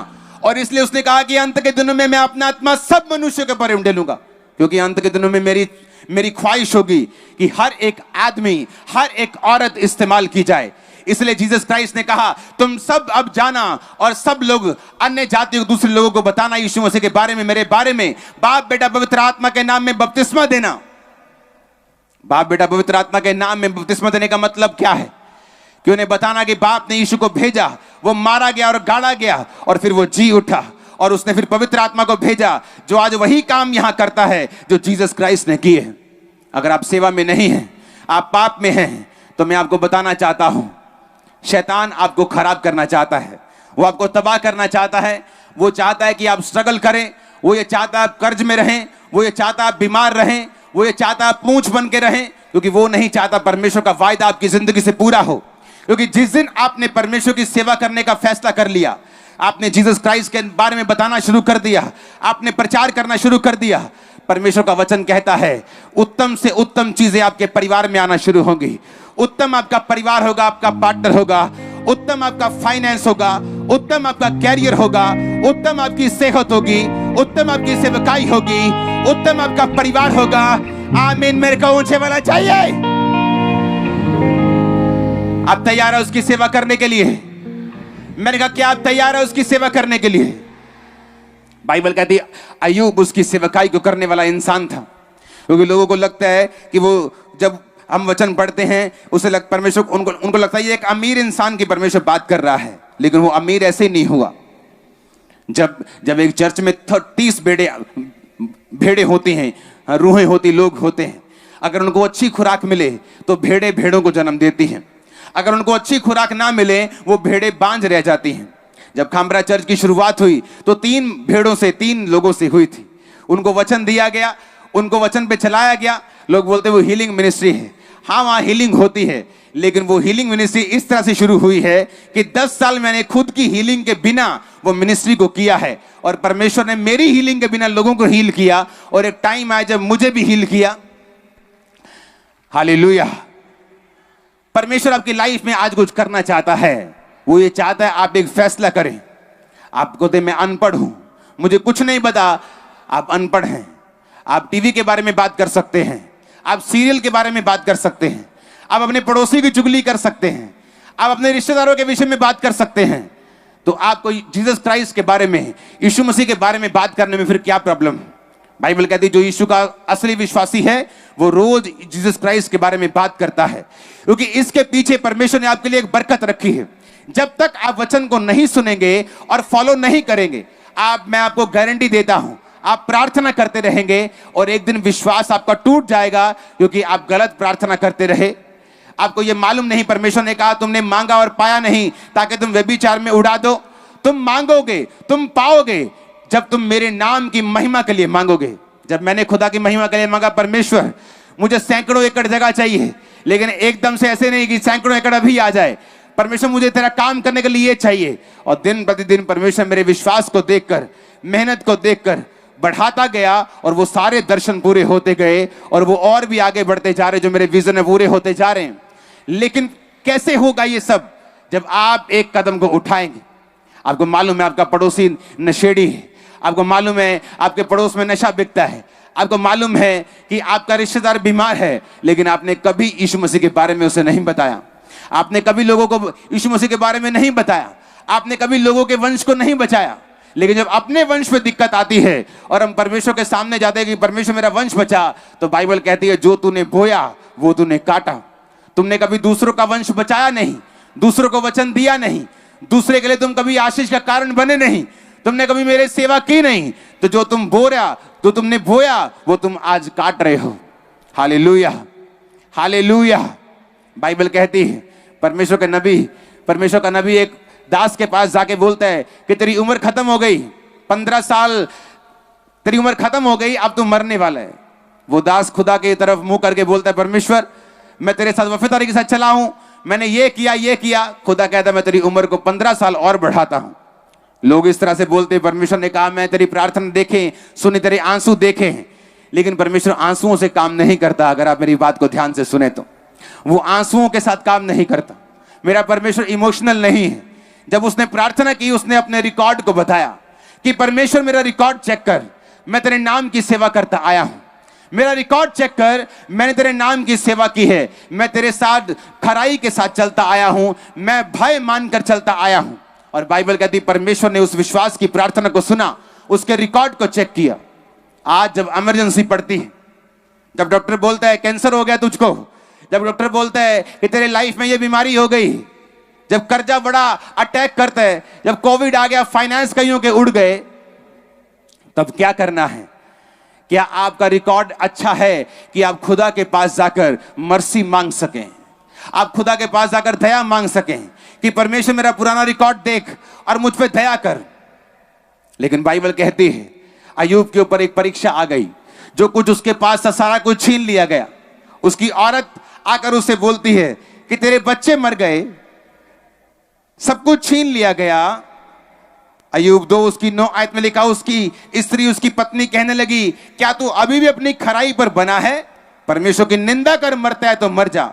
और इसलिए उसने कहा कि अंत के दिनों में मैं अपना आत्मा सब मनुष्यों के ऊपर उंडेलूंगा। क्योंकि अंत के दिनों में मेरी ख्वाहिश होगी कि हर एक आदमी, हर एक औरत इस्तेमाल की जाए। इसलिए जीसस क्राइस्ट ने कहा तुम सब अब जाना और सब लोग अन्य जातियों दूसरे लोगों को बताना यीशु मसीह के बारे में, मेरे बारे में। बाप बेटा पवित्र आत्मा के नाम में बपतिस्मा देना। बाप बेटा पवित्र आत्मा के नाम में बपतिस्मा देने का मतलब क्या है? कि उन्हें बताना कि बाप ने यीशु को भेजा, वो मारा गया और गाड़ा गया और फिर वो जी उठा और उसने फिर पवित्र आत्मा को भेजा जो आज वही काम यहां करता है जो जीसस क्राइस्ट ने किए। अगर आप सेवा में नहीं हैं, आप पाप में हैं, तो मैं आपको बताना चाहता हूं शैतान आपको खराब करना चाहता है, वो आपको तबाह करना चाहता है। वो चाहता है कि आप स्ट्रगल करें, वो ये चाहता है आप कर्ज में रहें, वो ये चाहता है आप बीमार रहें, वो ये चाहता है आप पूंछ बन के रहें, क्योंकि वो नहीं चाहता परमेश्वर का वायदा आपकी जिंदगी से पूरा हो। क्योंकि जिस दिन आपने परमेश्वर की सेवा करने का फैसला कर लिया, आपने जीसस क्राइस्ट के बारे में बताना शुरू कर दिया, आपने प्रचार करना शुरू कर दिया, परमेश्वर का वचन कहता है उत्तम से उत्तम चीजें आपके परिवार में आना शुरू होंगी। उत्तम आपका परिवार होगा, आपका पार्टनर होगा, उत्तम आपका फाइनेंस होगा, उत्तम आपका कैरियर होगा, उत्तम आपकी सेहत होगी, उत्तम आपकी सेवकाई होगी, उत्तम आपका परिवार होगा। आमीन। मेरे को ऊंचे वाला चाहिए। आप तैयार है उसकी सेवा करने के लिए? मैंने कहा क्या आप तैयार है उसकी सेवा करने के लिए? बाइबल कहती है अय्यूब उसकी सेवकाई को करने वाला इंसान था। क्योंकि लोगों को लगता है कि वो जब हम वचन पढ़ते हैं उसे परमेश्वर उनको लगता है ये एक अमीर इंसान की परमेश्वर बात कर रहा है, लेकिन वो अमीर ऐसे नहीं हुआ। जब एक चर्च में 30 भेड़े होती हैं, रूहें होती, लोग होते हैं, अगर उनको अच्छी खुराक मिले तो भेड़े भेड़ों को जन्म देती हैं। अगर उनको अच्छी खुराक ना मिले वो भेड़े बांझ रह जाती हैं। जब खामरा चर्च की शुरुआत हुई तो 3 लोगों से हुई थी। उनको वचन दिया गया, उनको वचन पे चलाया गया। लोग बोलते वो हीलिंग मिनिस्ट्री है। हाँ, वहां हीलिंग होती है, लेकिन वो हीलिंग मिनिस्ट्री इस तरह से शुरू हुई है कि 10 साल मैंने खुद की हीलिंग के बिना वो मिनिस्ट्री को किया है और परमेश्वर ने मेरी हीलिंग के बिना लोगों को हील किया और एक टाइम आया जब मुझे भी हील किया। हालेलुया। परमेश्वर आपकी लाइफ में आज कुछ करना चाहता है। वो ये चाहता है आप एक फैसला करें। आपको तो मैं अनपढ़ हूं, मुझे कुछ नहीं पता। आप अनपढ़ हैं। आप टीवी के बारे में बात कर सकते हैं, आप सीरियल के बारे में बात कर सकते हैं, आप अपने पड़ोसी की चुगली कर सकते हैं, आप अपने रिश्तेदारों के विषय में बात कर सकते हैं, तो आपको जीसस क्राइस्ट के बारे में, यीशु मसीह के बारे में बात करने में फिर क्या प्रॉब्लम है? बाइबल कहती है जो यीशु का असली विश्वासी है वो रोज जीसस क्राइस्ट के बारे में बात करता है, क्योंकि इसके पीछे परमेश्वर ने आपके लिए एक बरकत रखी है। जब तक आप वचन को नहीं सुनेंगे और फॉलो नहीं करेंगे, मैं आपको गारंटी देता हूं, आप प्रार्थना करते रहेंगे और एक दिन विश्वास आपका टूट जाएगा, क्योंकि आप गलत प्रार्थना करते रहे। आपको यह मालूम नहीं, परमेश्वर ने कहा तुमने मांगा और पाया नहीं ताकि तुम व्यभिचार में उड़ा दो। तुम मांगोगे, तुम पाओगे जब तुम मेरे नाम की महिमा के लिए मांगोगे। जब मैंने खुदा की महिमा के लिए मांगा, परमेश्वर मुझे सैकड़ों एकड़ जगह चाहिए, लेकिन एकदम से ऐसे नहीं कि सैकड़ों एकड़ अभी आ जाए। परमेश्वर मुझे तेरा काम करने के लिए चाहिए। और दिन प्रतिदिन परमेश्वर मेरे विश्वास को देखकर, मेहनत को देखकर बढ़ाता गया और वो सारे दर्शन पूरे होते गए और वो और भी आगे बढ़ते जा रहे, जो मेरे विजन में पूरे होते जा रहे हैं। लेकिन कैसे होगा ये सब? जब आप एक कदम को उठाएंगे। आपको मालूम है आपका पड़ोसी नशेड़ी है, आपको मालूम है आपके पड़ोस में नशा बिकता है, आपको मालूम है कि आपका रिश्तेदार बीमार है, लेकिन आपने कभी यीशु मसीह के बारे में उसे नहीं बताया। आपने कभी लोगों को यीशु मसीह के बारे में नहीं बताया। आपने कभी लोगों के वंश को नहीं बचाया। लेकिन जब अपने वंश पे दिक्कत आती है और हम परमेश्वर के सामने जाते हैं कि परमेश्वर मेरा वंश बचा, तो बाइबल कहती है जो तूने बोया वो तूने काटा। तुमने कभी दूसरों का वंश बचाया नहीं, दूसरों को वचन दिया नहीं, दूसरे के लिए तुम कभी आशीष का कारण बने नहीं, तुमने कभी मेरे सेवा की नहीं, तो जो तुम तुमने बोया वो तुम आज काट रहे हो। Hallelujah, hallelujah. बाइबल कहती है परमेश्वर का नबी एक दास के पास जाके बोलता है कि तेरी उम्र खत्म हो गई, 15 साल तेरी उम्र खत्म हो गई, अब तू मरने वाला है। वो दास खुदा की तरफ मुंह करके बोलता है परमेश्वर मैं तेरे साथ वफादारी के साथ चला हूं, मैंने ये किया। खुदा कहता है मैं तेरी उम्र को 15 साल और बढ़ाता हूं। लोग इस तरह से बोलते हैं। परमेश्वर ने कहा मैं तेरी प्रार्थना देखे, सुने, तेरे आंसू देखे हैं, लेकिन परमेश्वर आंसुओं से काम नहीं करता। अगर आप मेरी बात को ध्यान से सुने तो वो आंसुओं के साथ काम नहीं करता। मेरा परमेश्वर इमोशनल नहीं है। जब उसने प्रार्थना की, उसने अपने रिकॉर्ड को बताया कि परमेश्वर मेरा रिकॉर्ड चेक कर, मैं तेरे नाम की सेवा करता आया हूं। मेरा रिकॉर्ड चेक कर, मैंने तेरे नाम की सेवा की है, मैं तेरे साथ खराई के साथ चलता आया हूं, मैं भय मानकर चलता आया हूं। और बाइबल कहती परमेश्वर ने उस विश्वास की प्रार्थना को सुना, उसके रिकॉर्ड को चेक किया। आज जब इमरजेंसी पड़ती है, जब डॉक्टर बोलता है कैंसर हो गया तुझको, जब डॉक्टर बोलता है कि तेरे लाइफ में ये बीमारी हो गई, जब कर्जा बड़ा अटैक करता है, जब कोविड आ गया, फाइनेंस कईयों के उड़ गए, तब क्या करना है? क्या आपका रिकॉर्ड अच्छा है कि आप खुदा के पास जाकर मर्सी मांग सकें, आप खुदा के पास जाकर दया मांग सकें कि परमेश्वर मेरा पुराना रिकॉर्ड देख और मुझ पे दया कर। लेकिन बाइबल कहती है अय्यूब के ऊपर एक परीक्षा आ गई, जो कुछ उसके पास था सारा कुछ छीन लिया गया। उसकी औरत आकर उससे बोलती है कि तेरे बच्चे मर गए, सब कुछ छीन लिया गया। अय्यूब 2 उसकी 9 आयत में लिखा, उसकी स्त्री उसकी पत्नी कहने लगी क्या तू अभी भी अपनी खराई पर बना है? परमेश्वर की निंदा कर मरता है तो मर जा।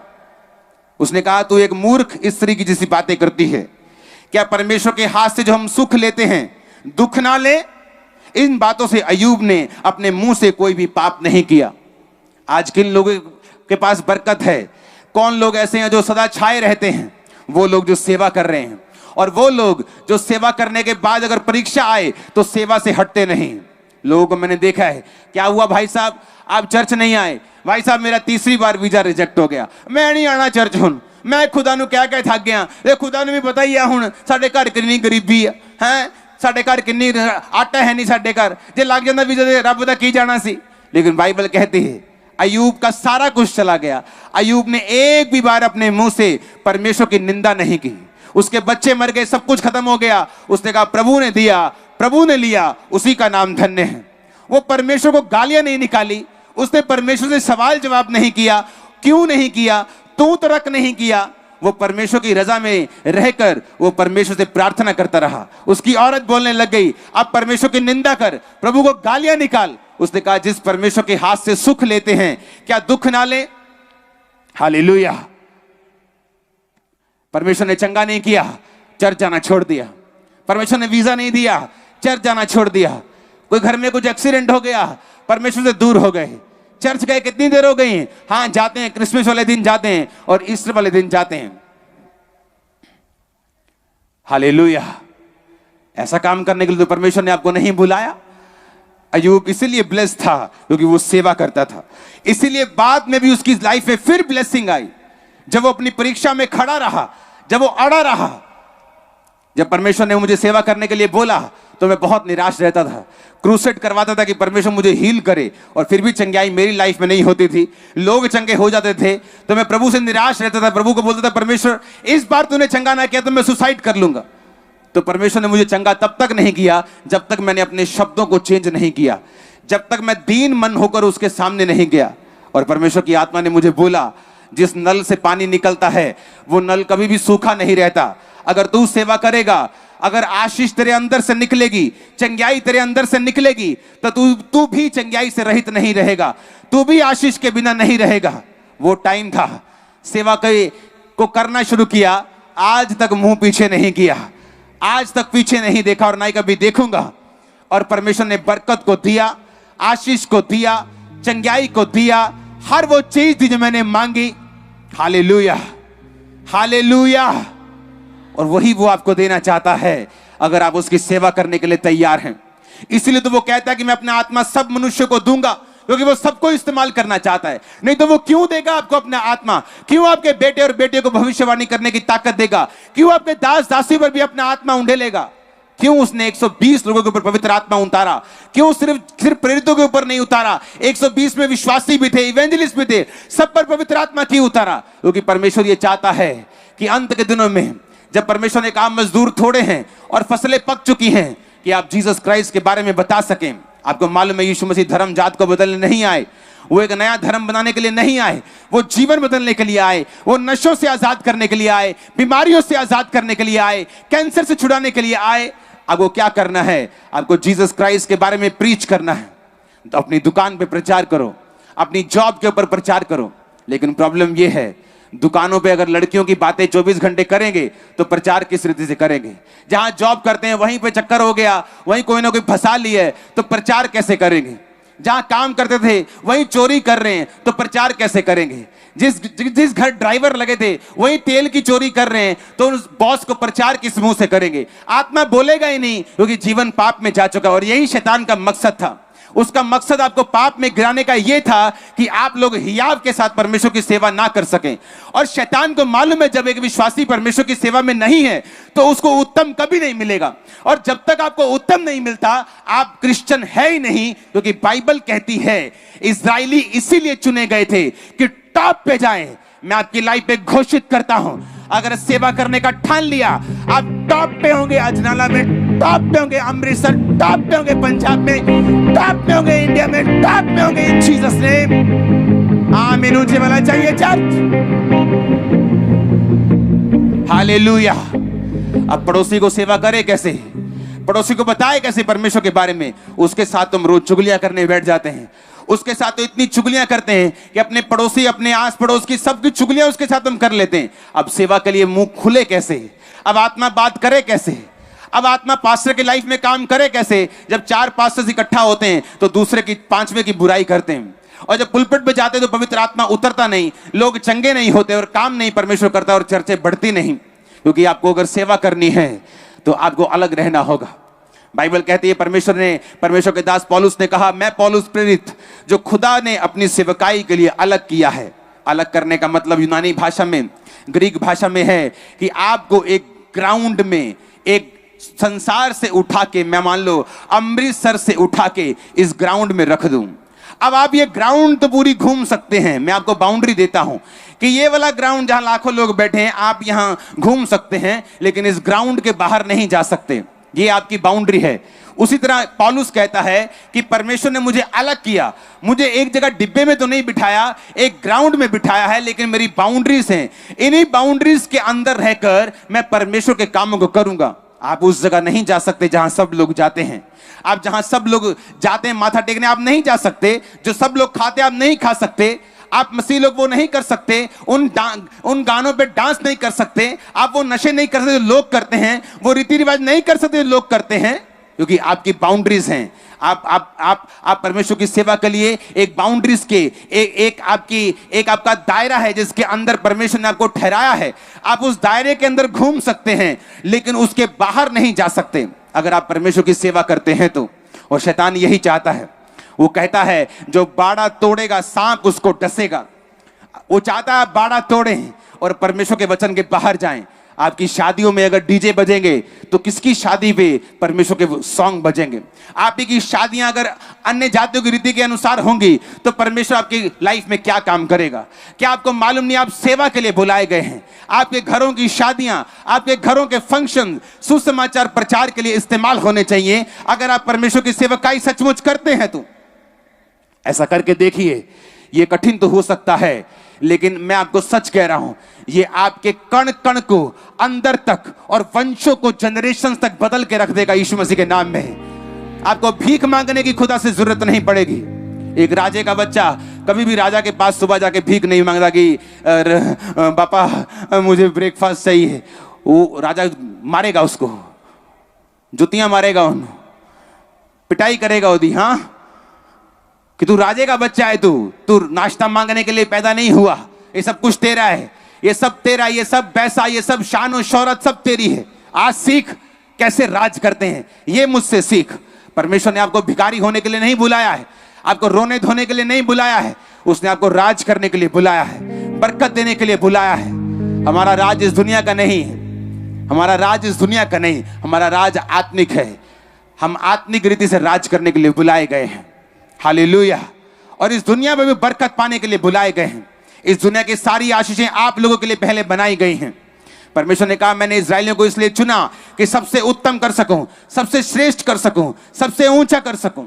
उसने कहा तू एक मूर्ख स्त्री की जैसी बातें करती है। क्या परमेश्वर के हाथ से जो हम सुख लेते हैं दुख ना ले? इन बातों से अय्यूब ने अपने मुंह से कोई भी पाप नहीं किया। आज किन लोगों के पास बरकत है? कौन लोग ऐसे हैं जो सदा छाए रहते हैं? वो लोग जो सेवा कर रहे हैं, और वो लोग जो सेवा करने के बाद अगर परीक्षा आए तो सेवा से हटते नहीं। लोगों को मैंने देखा है, क्या हुआ भाई साहब आप चर्च नहीं आए? भाई साहब मेरा 3री बार वीजा रिजेक्ट हो गया, मैं नहीं आना चर्च हुन, मैं खुदा नू कह के थक गया। ये खुदा नू भी पता ही है हुन साडे घर कितनी गरीबी है, साडे घर कितनी आटा है नहीं, साडे घर जे लग जाता वीजा ते रब दा की जाना सी। लेकिन बाइबल कहती है अय्यूब का सारा कुछ चला गया। अय्यूब ने एक भी बार अपने मुंह से परमेश्वर की निंदा नहीं की। उसके बच्चे मर गए, सब कुछ खत्म हो गया, उसने कहा प्रभु ने दिया, प्रभु ने लिया, उसी का नाम धन्य है। वो परमेश्वर को गालियां नहीं निकाली, उसने परमेश्वर से सवाल जवाब नहीं किया, क्यों नहीं किया, तू तर्क नहीं किया। वो परमेश्वर की रजा में रहकर वो परमेश्वर से प्रार्थना करता रहा। उसकी औरत बोलने लग गई अब परमेश्वर की निंदा कर, प्रभु को गालियां निकाल। उसने कहा जिस परमेश्वर के हाथ से सुख लेते हैं क्या दुख ना ले? हालेलुया। परमेश्वर ने चंगा नहीं किया, चर्च जाना छोड़ दिया। परमेश्वर ने वीजा नहीं दिया, चर्च जाना छोड़ दिया। कोई घर में कुछ एक्सीडेंट हो गया, परमेश्वर से दूर हो गए। चर्च गए कितनी देर हो गई? हाँ जाते हैं, क्रिसमस वाले दिन जाते हैं और ईस्टर वाले दिन जाते हैं। हालेलुया। ऐसा काम करने के लिए तो परमेश्वर ने आपको नहीं बुलाया। अय्यूब इसीलिए ब्लेस्ड था क्योंकि वो सेवा करता था। इसीलिए बाद में भी उसकी लाइफ में फिर ब्लेसिंग आई, जब वो अपनी परीक्षा में खड़ा रहा, जब वो अड़ा रहा। जब परमेश्वर ने मुझे सेवा करने के लिए बोला तो मैं बहुत निराश रहता था, क्रूसेड करवाता था कि परमेश्वर मुझे हील करे, और फिर भी चंगाई मेरी लाइफ में नहीं होती थी। लोग चंगे हो जाते थे तो मैं प्रभु से निराश रहता था। प्रभु को बोलता था, परमेश्वर इस बार तूने चंगा ना किया तो मैं सुसाइड कर लूंगा। तो परमेश्वर ने मुझे चंगा तब तक नहीं किया जब तक मैंने अपने शब्दों को चेंज नहीं किया, जब तक मैं दीन मन होकर उसके सामने नहीं गया। और परमेश्वर की आत्मा ने मुझे बोला, जिस नल से पानी निकलता है वो नल कभी भी सूखा नहीं रहता। अगर तू सेवा करेगा, अगर आशीष तेरे अंदर से निकलेगी, चंगाई तेरे अंदर से निकलेगी, तो तू भी चंगाई से रहित नहीं रहेगा, तू भी आशीष के बिना नहीं रहेगा। वो टाइम था, सेवा को करना शुरू किया, आज तक मुंह पीछे नहीं किया, आज तक पीछे नहीं देखा और ना ही कभी देखूंगा। और परमेश्वर ने बरकत को दिया, आशीष को दिया, चंगाई को दिया, हर वो चीज थी जो मैंने मांगी। Hallelujah, hallelujah. और वही वो आपको देना चाहता है अगर आप उसकी सेवा करने के लिए तैयार हैं। इसीलिए तो वो कहता है कि मैं अपना आत्मा सब मनुष्य को दूंगा, क्योंकि वो सबको इस्तेमाल करना चाहता है। नहीं तो वो क्यों देगा आपको अपना आत्मा? क्यों आपके बेटे और बेटियों को भविष्यवाणी करने की ताकत देगा? क्यों आपके दास दासी पर भी अपना आत्मा उंडेलेगा? क्यों उसने 120 लोगों के ऊपर पवित्र आत्मा उतारा? क्यों सिर्फ प्रेरितों के ऊपर नहीं उतारा? 120 में विश्वासी भी थे, इवेंजलिस्ट भी थे, सब पर पवित्र आत्मा क्यों उतारा? क्योंकि परमेश्वर ये चाहता है कि अंत के दिनों में जब परमेश्वर ने काम मजदूर थोड़े हैं और फसलें पक चुकी हैं, कि आप जीसस क्राइस्ट के बारे में बता सकें। आपको मालूम है यीशु मसीह धर्म जात को बदलने नहीं आए, वो एक नया धर्म बनाने के लिए नहीं आए, वो जीवन बदलने के लिए आए, वो नशों से आजाद करने के लिए आए, बीमारियों से आजाद करने के लिए आए, कैंसर से छुड़ाने के लिए आए। अब वो क्या करना है? आपको जीसस क्राइस्ट के बारे में प्रीच करना है। तो अपनी दुकान पे प्रचार करो, अपनी जॉब के ऊपर प्रचार करो। लेकिन प्रॉब्लम ये है, दुकानों पे अगर लड़कियों की बातें 24 घंटे करेंगे तो प्रचार किस रीति से करेंगे? जहां जॉब करते हैं वहीं पे चक्कर हो गया, वहीं कोई ना कोई फंसा लिया है, तो प्रचार कैसे करेंगे? जहां काम करते थे वहीं चोरी कर रहे हैं तो प्रचार कैसे करेंगे? जिस घर ड्राइवर लगे थे वहीं तेल की चोरी कर रहे हैं तो उस बॉस को प्रचार किस मुंह से करेंगे? आत्मा बोलेगा ही नहीं, क्योंकि जीवन पाप में जा चुका। और यही शैतान का मकसद था। उसका मकसद आपको पाप में गिराने का यह था कि आप लोग हियाव के साथ परमेश्वर की सेवा ना कर सकें। और शैतान को मालूम है जब एक विश्वासी परमेश्वर की सेवा में नहीं है तो उसको उत्तम कभी नहीं मिलेगा। और जब तक आपको उत्तम नहीं मिलता आप क्रिश्चियन है ही नहीं। क्योंकि बाइबल कहती है इस्राएली इसीलिए चुने गए थे कि टॉप पे जाएं। मैं आपकी लाइफ पे घोषित करता हूं, अगर सेवा करने का ठान लिया, आप टॉप पे होंगे। अजनाला में टॉप पे होंगे, अमृतसर टॉप पे होंगे, पंजाब में टॉप पे होंगे, इंडिया में टॉप पे होंगे। इन जीसस नेम आमीन। ऊंचे वाला चाहिए चर्च। हालेलुया। अब पड़ोसी को सेवा करे कैसे? पड़ोसी को बताए कैसे परमेश्वर के बारे में? उसके साथ तुम रोज चुगलियां करने बैठ जाते हैं। उसके साथ तो इतनी चुगलियां करते हैं कि अपने पड़ोसी, अपने आस पड़ोस की सबकी चुगलियां उसके साथ हम कर लेते हैं। अब सेवा के लिए मुंह खुले कैसे? अब आत्मा बात करे कैसे? अब आत्मा पास्टर की लाइफ में काम करे कैसे? जब 4 पास्टर्स इकट्ठा होते हैं तो दूसरे की 5वें की बुराई करते हैं। और जब पुलपिट पे जाते हैं तो पवित्र आत्मा उतरता नहीं, लोग चंगे नहीं होते और काम नहीं परमेश्वर करता और चर्चे बढ़ती नहीं। क्योंकि आपको अगर सेवा करनी है तो आपको अलग रहना होगा। बाइबल कहती है परमेश्वर के दास पौलुस ने कहा, मैं पौलुस प्रेरित जो खुदा ने अपनी सेवकाई के लिए अलग किया है। अलग करने का मतलब यूनानी भाषा में, ग्रीक भाषा में है कि आपको एक ग्राउंड में, एक संसार से उठा के, मैं मान लो अमृतसर से उठा के इस ग्राउंड में रख दूं। अब आप ये ग्राउंड तो पूरी घूम सकते हैं, मैं आपको बाउंड्री देता हूं कि ये वाला ग्राउंड जहां लाखों लोग बैठे हैं आप यहां घूम सकते हैं, लेकिन इस ग्राउंड के बाहर नहीं जा सकते। ये आपकी बाउंड्री है। उसी तरह पौलुस कहता है कि परमेश्वर ने मुझे अलग किया, मुझे एक जगह डिब्बे में तो नहीं बिठाया, एक ग्राउंड में बिठाया है, लेकिन मेरी बाउंड्रीज हैं। इन्हीं बाउंड्रीज के अंदर रहकर मैं परमेश्वर के कामों को करूंगा। आप उस जगह नहीं जा सकते जहां सब लोग जाते हैं। आप जहां सब लोग जाते हैं माथा टेकने, आप नहीं जा सकते। जो सब लोग खाते आप नहीं खा सकते। आप मसीह लोग वो नहीं कर सकते। उन गानों पे डांस नहीं कर सकते। आप वो नशे नहीं कर सकते जो लोग करते हैं। वो रीति रिवाज नहीं कर सकते जो लोग करते हैं। क्योंकि आपकी बाउंड्रीज हैं। आप परमेश्वर की सेवा के लिए एक बाउंड्रीज के एक आपका दायरा है जिसके अंदर परमेश्वर ने आपको ठहराया है। आप उस दायरे के अंदर घूम सकते हैं लेकिन उसके बाहर नहीं जा सकते अगर आप परमेश्वर की सेवा करते हैं तो। और शैतान यही चाहता है, वो कहता है जो बाड़ा तोड़ेगा सांप उसको डसेगा। वो चाहता है बाड़ा तोड़ें और परमेश्वर के वचन के बाहर जाएं। आपकी शादियों में अगर डीजे बजेंगे तो किसकी शादी पे परमेश्वर के सॉन्ग बजेंगे। आपकी शादियां अगर अन्य जातियों की रीति के अनुसार होंगी तो परमेश्वर आपकी लाइफ में क्या काम करेगा। क्या आपको मालूम नहीं, आप सेवा के लिए बुलाए गए हैं। आपके घरों की शादियां, आपके घरों के फंक्शन सुसमाचार प्रचार के लिए इस्तेमाल होने चाहिए। अगर आप परमेश्वर की सेवकाई सचमुच करते हैं तो ऐसा करके देखिए। ये कठिन तो हो सकता है लेकिन मैं आपको सच कह रहा हूं, ये आपके कण कण को अंदर तक और वंशों को जनरेशन तक बदल के रख देगा यीशु मसीह के नाम में। आपको भीख मांगने की खुदा से जरूरत नहीं पड़ेगी। एक राजे का बच्चा कभी भी राजा के पास सुबह जाके भीख नहीं मांगता कि पापा मुझे ब्रेकफास्ट चाहिए। वो राजा मारेगा उसको, जुतियां मारेगा, उन पिटाई करेगा ओदी, हाँ कि तू राजे का बच्चा है, तू नाश्ता मांगने के लिए पैदा नहीं हुआ। ये सब कुछ तेरा है, ये सब तेरा, ये सब पैसा, ये सब शान और शौहरत सब तेरी है। आज सीख कैसे राज करते हैं, ये मुझसे सीख। परमेश्वर ने आपको भिखारी होने के लिए नहीं बुलाया है, आपको रोने धोने के लिए नहीं बुलाया है। उसने आपको राज करने के लिए बुलाया है, बरकत देने के लिए बुलाया है। हमारा राज इस दुनिया का नहीं है, हमारा राज इस दुनिया का नहीं, हमारा राज आत्मिक है। हम आत्मिक रीति से राज करने के लिए बुलाए गए हैं। हालेलुया। और इस दुनिया में भी बरकत पाने के लिए बुलाए गए हैं। इस दुनिया की सारी आशीषें आप लोगों के लिए पहले बनाई गई हैं। परमेश्वर ने कहा मैंने इस्राएलियों को इसलिए चुना कि सबसे उत्तम कर सकूं, सबसे श्रेष्ठ कर सकूं, सबसे ऊंचा कर सकूं।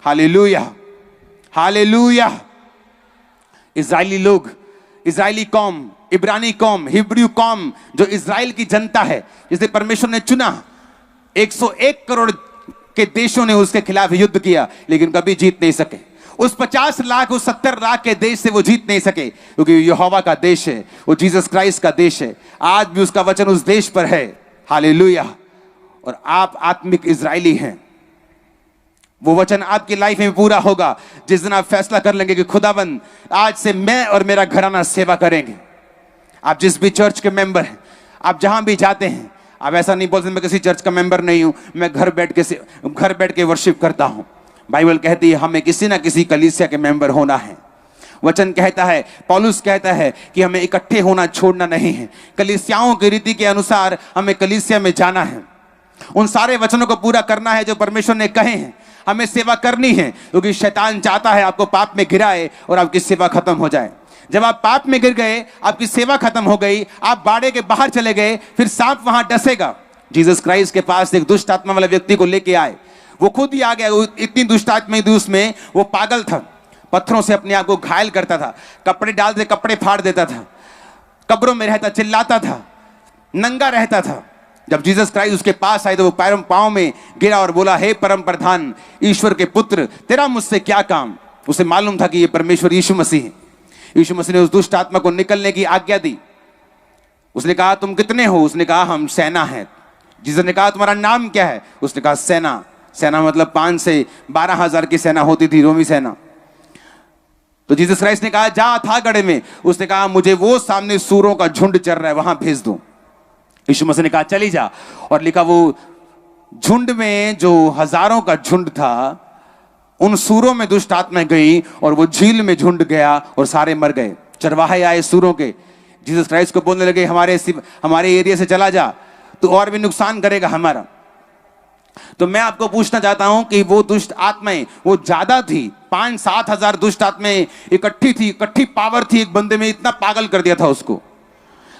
Hallelujah, hallelujah. इस्राएली लोग, इस्राएली कौम, इब्रानी कौम, हिब्रू कौम, जो इस्राएल की जनता है जिसे परमेश्वर ने चुना, 101 करोड़ के देशों ने उसके खिलाफ युद्ध किया लेकिन कभी जीत नहीं सके। उस 50 लाख, उस 70 लाख के देश से वो जीत नहीं सके क्योंकि यहोवा का देश है, वो जीसस क्राइस्ट का देश है। आज भी उसका वचन उस देश पर है। हालेलुया। और आप आत्मिक इजरायली हैं। वो वचन आपकी लाइफ में पूरा होगा जिस दिन आप फैसला कर लेंगे कि खुदाबंद आज से मैं और मेरा घराना सेवा करेंगे। आप जिस भी चर्च के मेंबर हैं, आप जहां भी जाते हैं, आप ऐसा नहीं बोलते मैं किसी चर्च का मेंबर नहीं हूं, मैं घर बैठ के वर्शिप करता हूं। बाइबल कहती है हमें किसी ना किसी कलीसिया के मेंबर होना है। वचन कहता है, पौलुस कहता है कि हमें इकट्ठे होना छोड़ना नहीं है। कलीसियाओं की रीति के अनुसार हमें कलीसिया में जाना है, उन सारे वचनों को पूरा करना है जो परमेश्वर ने कहे हैं। हमें सेवा करनी है क्योंकि शैतान चाहता है आपको पाप में गिराए और आपकी सेवा खत्म हो जाए। जब आप पाप में गिर गए, आपकी सेवा खत्म हो गई, आप बाड़े के बाहर चले गए, फिर सांप वहां डसेगा। जीसस क्राइस्ट के पास एक दुष्ट आत्मा वाले व्यक्ति को लेके आए, वो खुद ही आ गया। इतनी दुष्ट आत्मा थी उसमें, वो पागल था, पत्थरों से अपने आप को घायल करता था, कपड़े डाल दे कपड़े फाड़ देता था, कब्रों में रहता, चिल्लाता था, नंगा रहता था। जब जीसस क्राइस्ट उसके पास आए तो वो पैरों पांव में गिरा और बोला, हे परम प्रधान ईश्वर के पुत्र, तेरा मुझसे क्या काम। उसे मालूम था कि ये परमेश्वर यीशु मसीह है। यीशु मसीह ने उस दुष्ट आत्मा को निकलने की आज्ञा दी। उसने कहा तुम कितने हो? उसने कहा हम सेना हैं। जीसस ने कहा तुम्हारा नाम क्या है? उसने कहा सेना। सेना मतलब 5 से 12,000 की सेना होती थी, रोमी सेना। तो जीसस क्राइस्ट ने कहा जा थागड़े में। उसने कहा मुझे वो सामने सूरों का झुंड चल रहा है, वहां भेज दो। यीशु मसीह ने कहा चली जा। और लिखा वो झुंड में जो हजारों का झुंड था, उन सूरों में दुष्ट आत्मा गई और वो झील में झुंड गया और सारे मर गए। चरवाहे आए सूरों के, जीसस क्राइस्ट को बोलने लगे हमारे एरिया से चला जा, तो और भी नुकसान करेगा हमारा। तो मैं आपको पूछना चाहता हूं कि वो दुष्ट आत्माएं वो ज्यादा थी, 5-7 हजार दुष्ट आत्माएं इकट्ठी थी, इकट्ठी पावर थी एक बंदे में, इतना पागल कर दिया था उसको।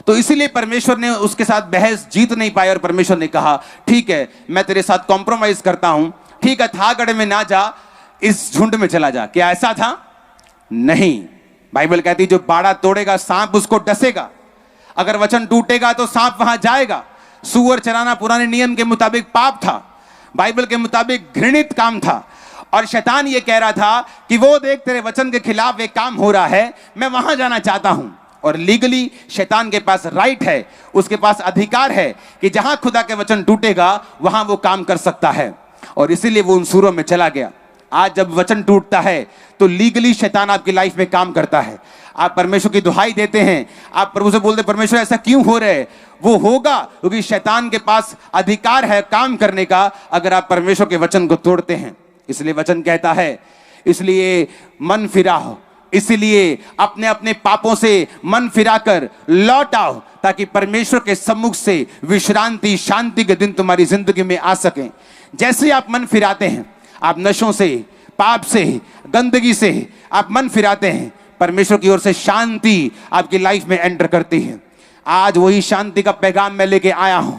तो इसीलिए परमेश्वर ने उसके साथ बहस जीत नहीं पाई और परमेश्वर ने कहा ठीक है मैं तेरे साथ कॉम्प्रोमाइज करता हूं, ठीक है थागड़े में ना जा, इस झुंड में चला जा। क्या ऐसा था? नहीं। बाइबल कहती जो बाड़ा तोड़ेगा सांप उसको डसेगा। अगर वचन टूटेगा तो सांप वहां जाएगा। सूअर चराना पुराने नियम के मुताबिक पाप था, बाइबल के मुताबिक घृणित काम था। और शैतान ये कह रहा था कि वो देख तेरे वचन के खिलाफ एक काम हो रहा है, मैं वहां जाना चाहता हूं। और लीगली शैतान के पास राइट है, उसके पास अधिकार है कि जहां खुदा के वचन टूटेगा वहां वो काम कर सकता है। और इसीलिए वो उन सूरों में चला गया। आज जब वचन टूटता है तो लीगली शैतान आपकी लाइफ में काम करता है। आप परमेश्वर की दुहाई देते हैं, आप प्रभु से बोलते परमेश्वर ऐसा क्यों हो रहा है, वो होगा क्योंकि शैतान के पास अधिकार है काम करने का अगर आप परमेश्वर के वचन को तोड़ते हैं। इसलिए वचन कहता है, इसलिए मन फिराओ, इसलिए अपने अपने पापों से मन फिराकर लौट आओ ताकि परमेश्वर के सम्मुख से विश्रांति शांति के दिन तुम्हारी जिंदगी में आ सके। जैसे आप मन फिराते हैं, आप नशों से, पाप से, गंदगी से आप मन फिराते हैं, परमेश्वर की ओर से शांति आपकी लाइफ में एंटर करती है। आज वही शांति का पैगाम मैं लेके आया हूं।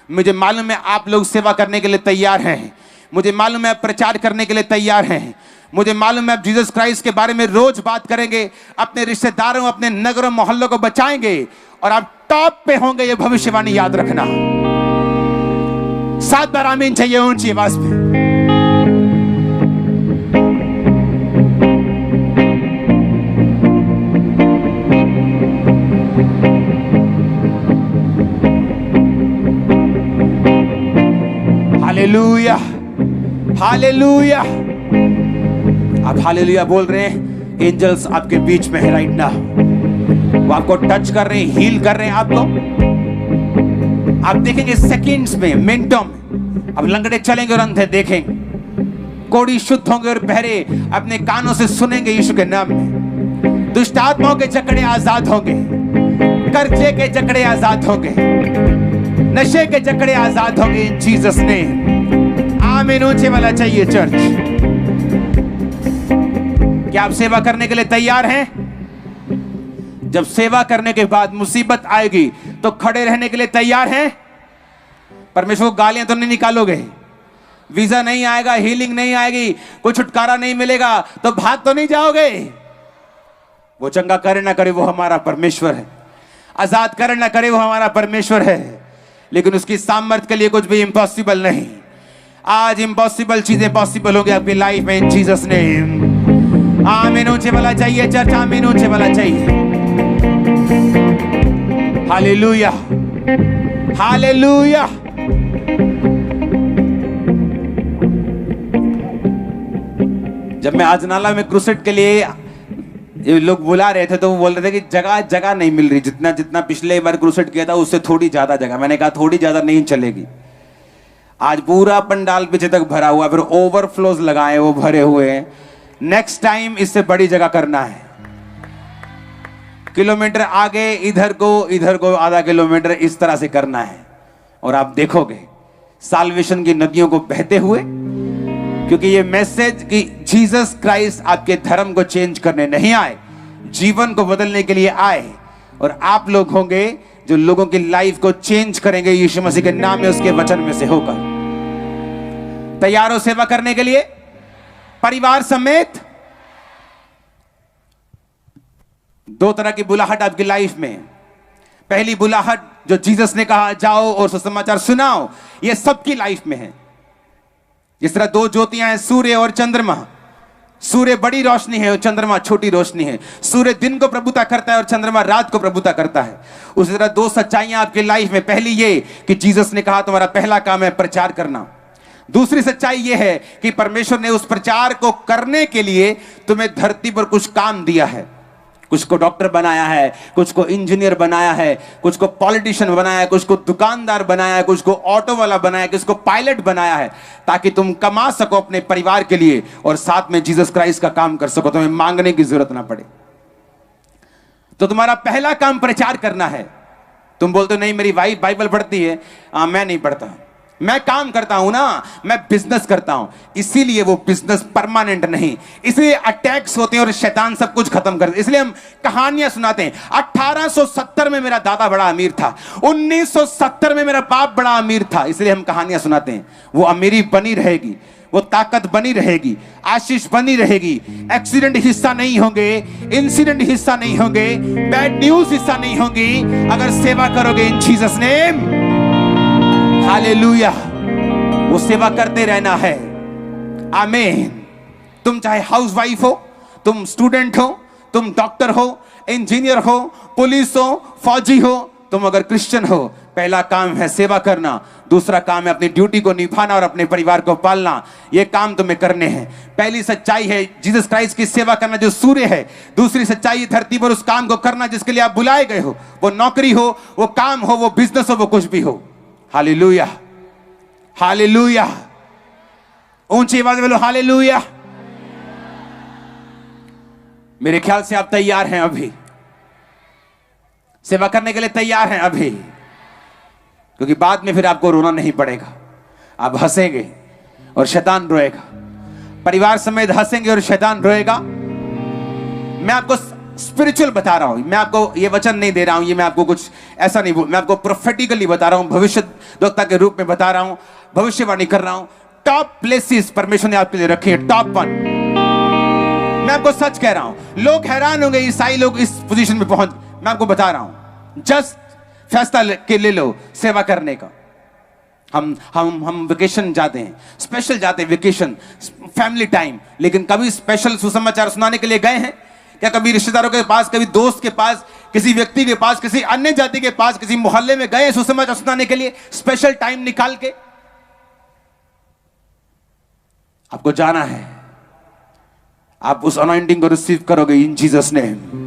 मुझे मालूम है आप लोग सेवा करने के लिए तैयार हैं, मुझे मालूम है आप प्रचार करने के लिए तैयार हैं, मुझे मालूम है आप जीसस क्राइस्ट के बारे में रोज बात करेंगे, अपने रिश्तेदारों, अपने नगरों मोहल्लों को बचाएंगे और आप टॉप पे होंगे। ये भविष्यवाणी याद रखना। 7 बार आमीन चाहिए ऊंची आवाज में। Hallelujah, hallelujah. आप हालेलुया बोल रहे हैं, एंजल्स आपके बीच में है राइट नाउ। वो आपको टच कर रहे हैं, हील कर रहे हैं आपको। आप देखेंगे सेकंड्स में, मिनटों में। अब लंगड़े चलेंगे और अंधे देखेंगे, कोढ़ी शुद्ध होंगे और बहरे अपने कानों से सुनेंगे यीशु के नाम में। दुष्ट आत्माओं के जकड़े आजाद होंगे, कर्जे के जकड़े आजाद होंगे, नशे के जकड़े आजाद होंगे इन जीसस नेम। आमीन ऊंचे वाला चाहिए चर्च। क्या आप सेवा करने के लिए तैयार हैं? जब सेवा करने के बाद मुसीबत आएगी तो खड़े रहने के लिए तैयार हैं? परमेश्वर को गालियां तो नहीं निकालोगे? वीजा नहीं आएगा, हीलिंग नहीं आएगी, कोई छुटकारा नहीं मिलेगा तो भाग तो नहीं जाओगे? वो चंगा करे ना करे वो हमारा परमेश्वर है, आजाद करे ना करे वो हमारा परमेश्वर है, लेकिन उसकी सामर्थ्य के लिए कुछ भी इम्पॉसिबल नहीं। आज इम्पॉसिबल चीजें पॉसिबल होंगी आपकी लाइफ में इन जीसस नेम। आमीन ऊंचे वाला चाहिए चर्च, आमीन ऊंचे वाला चाहिए। Hallelujah, hallelujah. जब मैं आजनाला में क्रूसेड के लिए ये लोग बुला रहे थे तो वो बोल रहे थे कि जगह जगह नहीं मिल रही, जितना जितना पिछले बार क्रूसेड किया था उससे थोड़ी ज्यादा जगह। मैंने कहा थोड़ी ज्यादा नहीं चलेगी। आज पूरा पंडाल पीछे तक भरा हुआ, फिर ओवरफ्लोज लगाए वो भरे हुए हैं। नेक्स्ट टाइम इससे बड़ी जगह करना है। किलोमीटर आगे इधर को आधा किलोमीटर इस तरह से करना है और आप देखोगे साल्वेशन की नदियों को बहते हुए, क्योंकि ये मैसेज कि जीसस क्राइस्ट आपके धर्म को चेंज करने नहीं आए, जीवन को बदलने के लिए आए। और आप लोग होंगे जो लोगों की लाइफ को चेंज करेंगे यीशु मसीह के नाम में, उसके वचन में से होकर। तैयार हो सेवा करने के लिए परिवार समेत? 2 तरह की बुलाहट आपकी लाइफ में। पहली बुलाहट जो जीसस ने कहा जाओ और सुसमाचार सुनाओ, यह सबकी लाइफ में है। जिस तरह 2 ज्योतियां हैं, सूर्य और चंद्रमा। सूर्य बड़ी रोशनी है और चंद्रमा छोटी रोशनी है। सूर्य दिन को प्रभुता करता है और चंद्रमा रात को प्रभुता करता है। उसी तरह 2 सच्चाइयां आपकी लाइफ में। पहली ये कि जीसस ने कहा तुम्हारा पहला काम है प्रचार करना। दूसरी सच्चाई ये है कि परमेश्वर ने उस प्रचार को करने के लिए तुम्हें धरती पर कुछ काम दिया है। कुछ को डॉक्टर बनाया है, कुछ को इंजीनियर बनाया है, कुछ को पॉलिटिशियन बनाया है, कुछ को दुकानदार बनाया है, कुछ को ऑटो वाला बनाया है, कुछ को पायलट बनाया है, ताकि तुम कमा सको अपने परिवार के लिए और साथ में जीसस क्राइस्ट का काम कर सको, तुम्हें मांगने की जरूरत ना पड़े। तो तुम्हारा पहला काम प्रचार करना है। तुम बोलते हो नहीं मेरी वाइफ बाइबल पढ़ती है, मैं नहीं पढ़ता। मैं काम करता हूं ना, मैं बिजनेस करता हूं। इसीलिए वो बिजनेस परमानेंट नहीं, इसलिए अटैक्स होते हैं और शैतान सब कुछ खत्म कर देता। इसलिए हम कहानियां सुनाते हैं। 1870 में मेरा दादा बड़ा अमीर था, 1970 में मेरा बाप बड़ा अमीर था, इसलिए हम कहानियां सुनाते हैं। वो अमीरी बनी रहेगी, वो ताकत बनी रहेगी, आशीष बनी रहेगी। एक्सीडेंट हिस्सा नहीं होंगे, इंसिडेंट हिस्सा नहीं होंगे, बैड न्यूज हिस्सा नहीं होगी अगर सेवा करोगे इन जीसस नेम। हालेलुया। वो सेवा करते रहना है। आमीन। तुम चाहे हाउसवाइफ हो, तुम स्टूडेंट हो, तुम डॉक्टर हो, इंजीनियर हो, पुलिस हो, फौजी हो, तुम अगर क्रिश्चियन हो, पहला काम है सेवा करना, दूसरा काम है अपनी ड्यूटी को निभाना और अपने परिवार को पालना। ये काम तुम्हें करने हैं। पहली सच्चाई है जीसस क्राइस्ट की सेवा करना जो सूर्य है। दूसरी सच्चाई धरती पर उस काम को करना जिसके लिए आप बुलाए गए हो, वो नौकरी हो, वो काम हो, वो बिजनेस हो, वो कुछ भी हो। हालेलुया, हालेलुया, ऊंची आवाज में बोलो हालेलुया। मेरे ख्याल से आप तैयार हैं, अभी सेवा करने के लिए तैयार हैं अभी, क्योंकि बाद में फिर आपको रोना नहीं पड़ेगा। आप हंसेंगे और शैतान रोएगा। परिवार समेत हंसेंगे और शैतान रोएगा। मैं आपको स्पिरिचुअल बता रहा हूं, मैं आपको ये वचन नहीं दे रहा हूं, ये मैं आपको कुछ ऐसा नहीं, मैं आपको प्रोफेटिकली बता रहा हूं, भविष्यद्वक्ता के रूप में बता रहा हूं, भविष्यवाणी कर रहा हूं। टॉप प्लेसेस परमेश्वर ने आपके लिए रखे हैं, टॉप 1। मैं आपको सच कह रहा हूं, लोग हैरान होंगे ईसाई लोग इस पोजीशन में पहुंच। मैं आपको बता रहा हूं, जस्ट फैसला ले लो सेवा करने का। हम वेकेशन जाते हैं, स्पेशल जाते हैं, वेकेशन, फैमिली टाइम, लेकिन कभी स्पेशल सुसमाचार सुनाने के लिए गए हैं क्या? कभी रिश्तेदारों के पास, कभी दोस्त के पास, किसी व्यक्ति के पास, किसी अन्य जाति के पास, किसी मोहल्ले में गए सुसमाचार सुनाने के लिए स्पेशल टाइम निकाल के? आपको जाना है, आप उस अनॉइंटिंग को रिसीव करोगे इन जीसस नेम।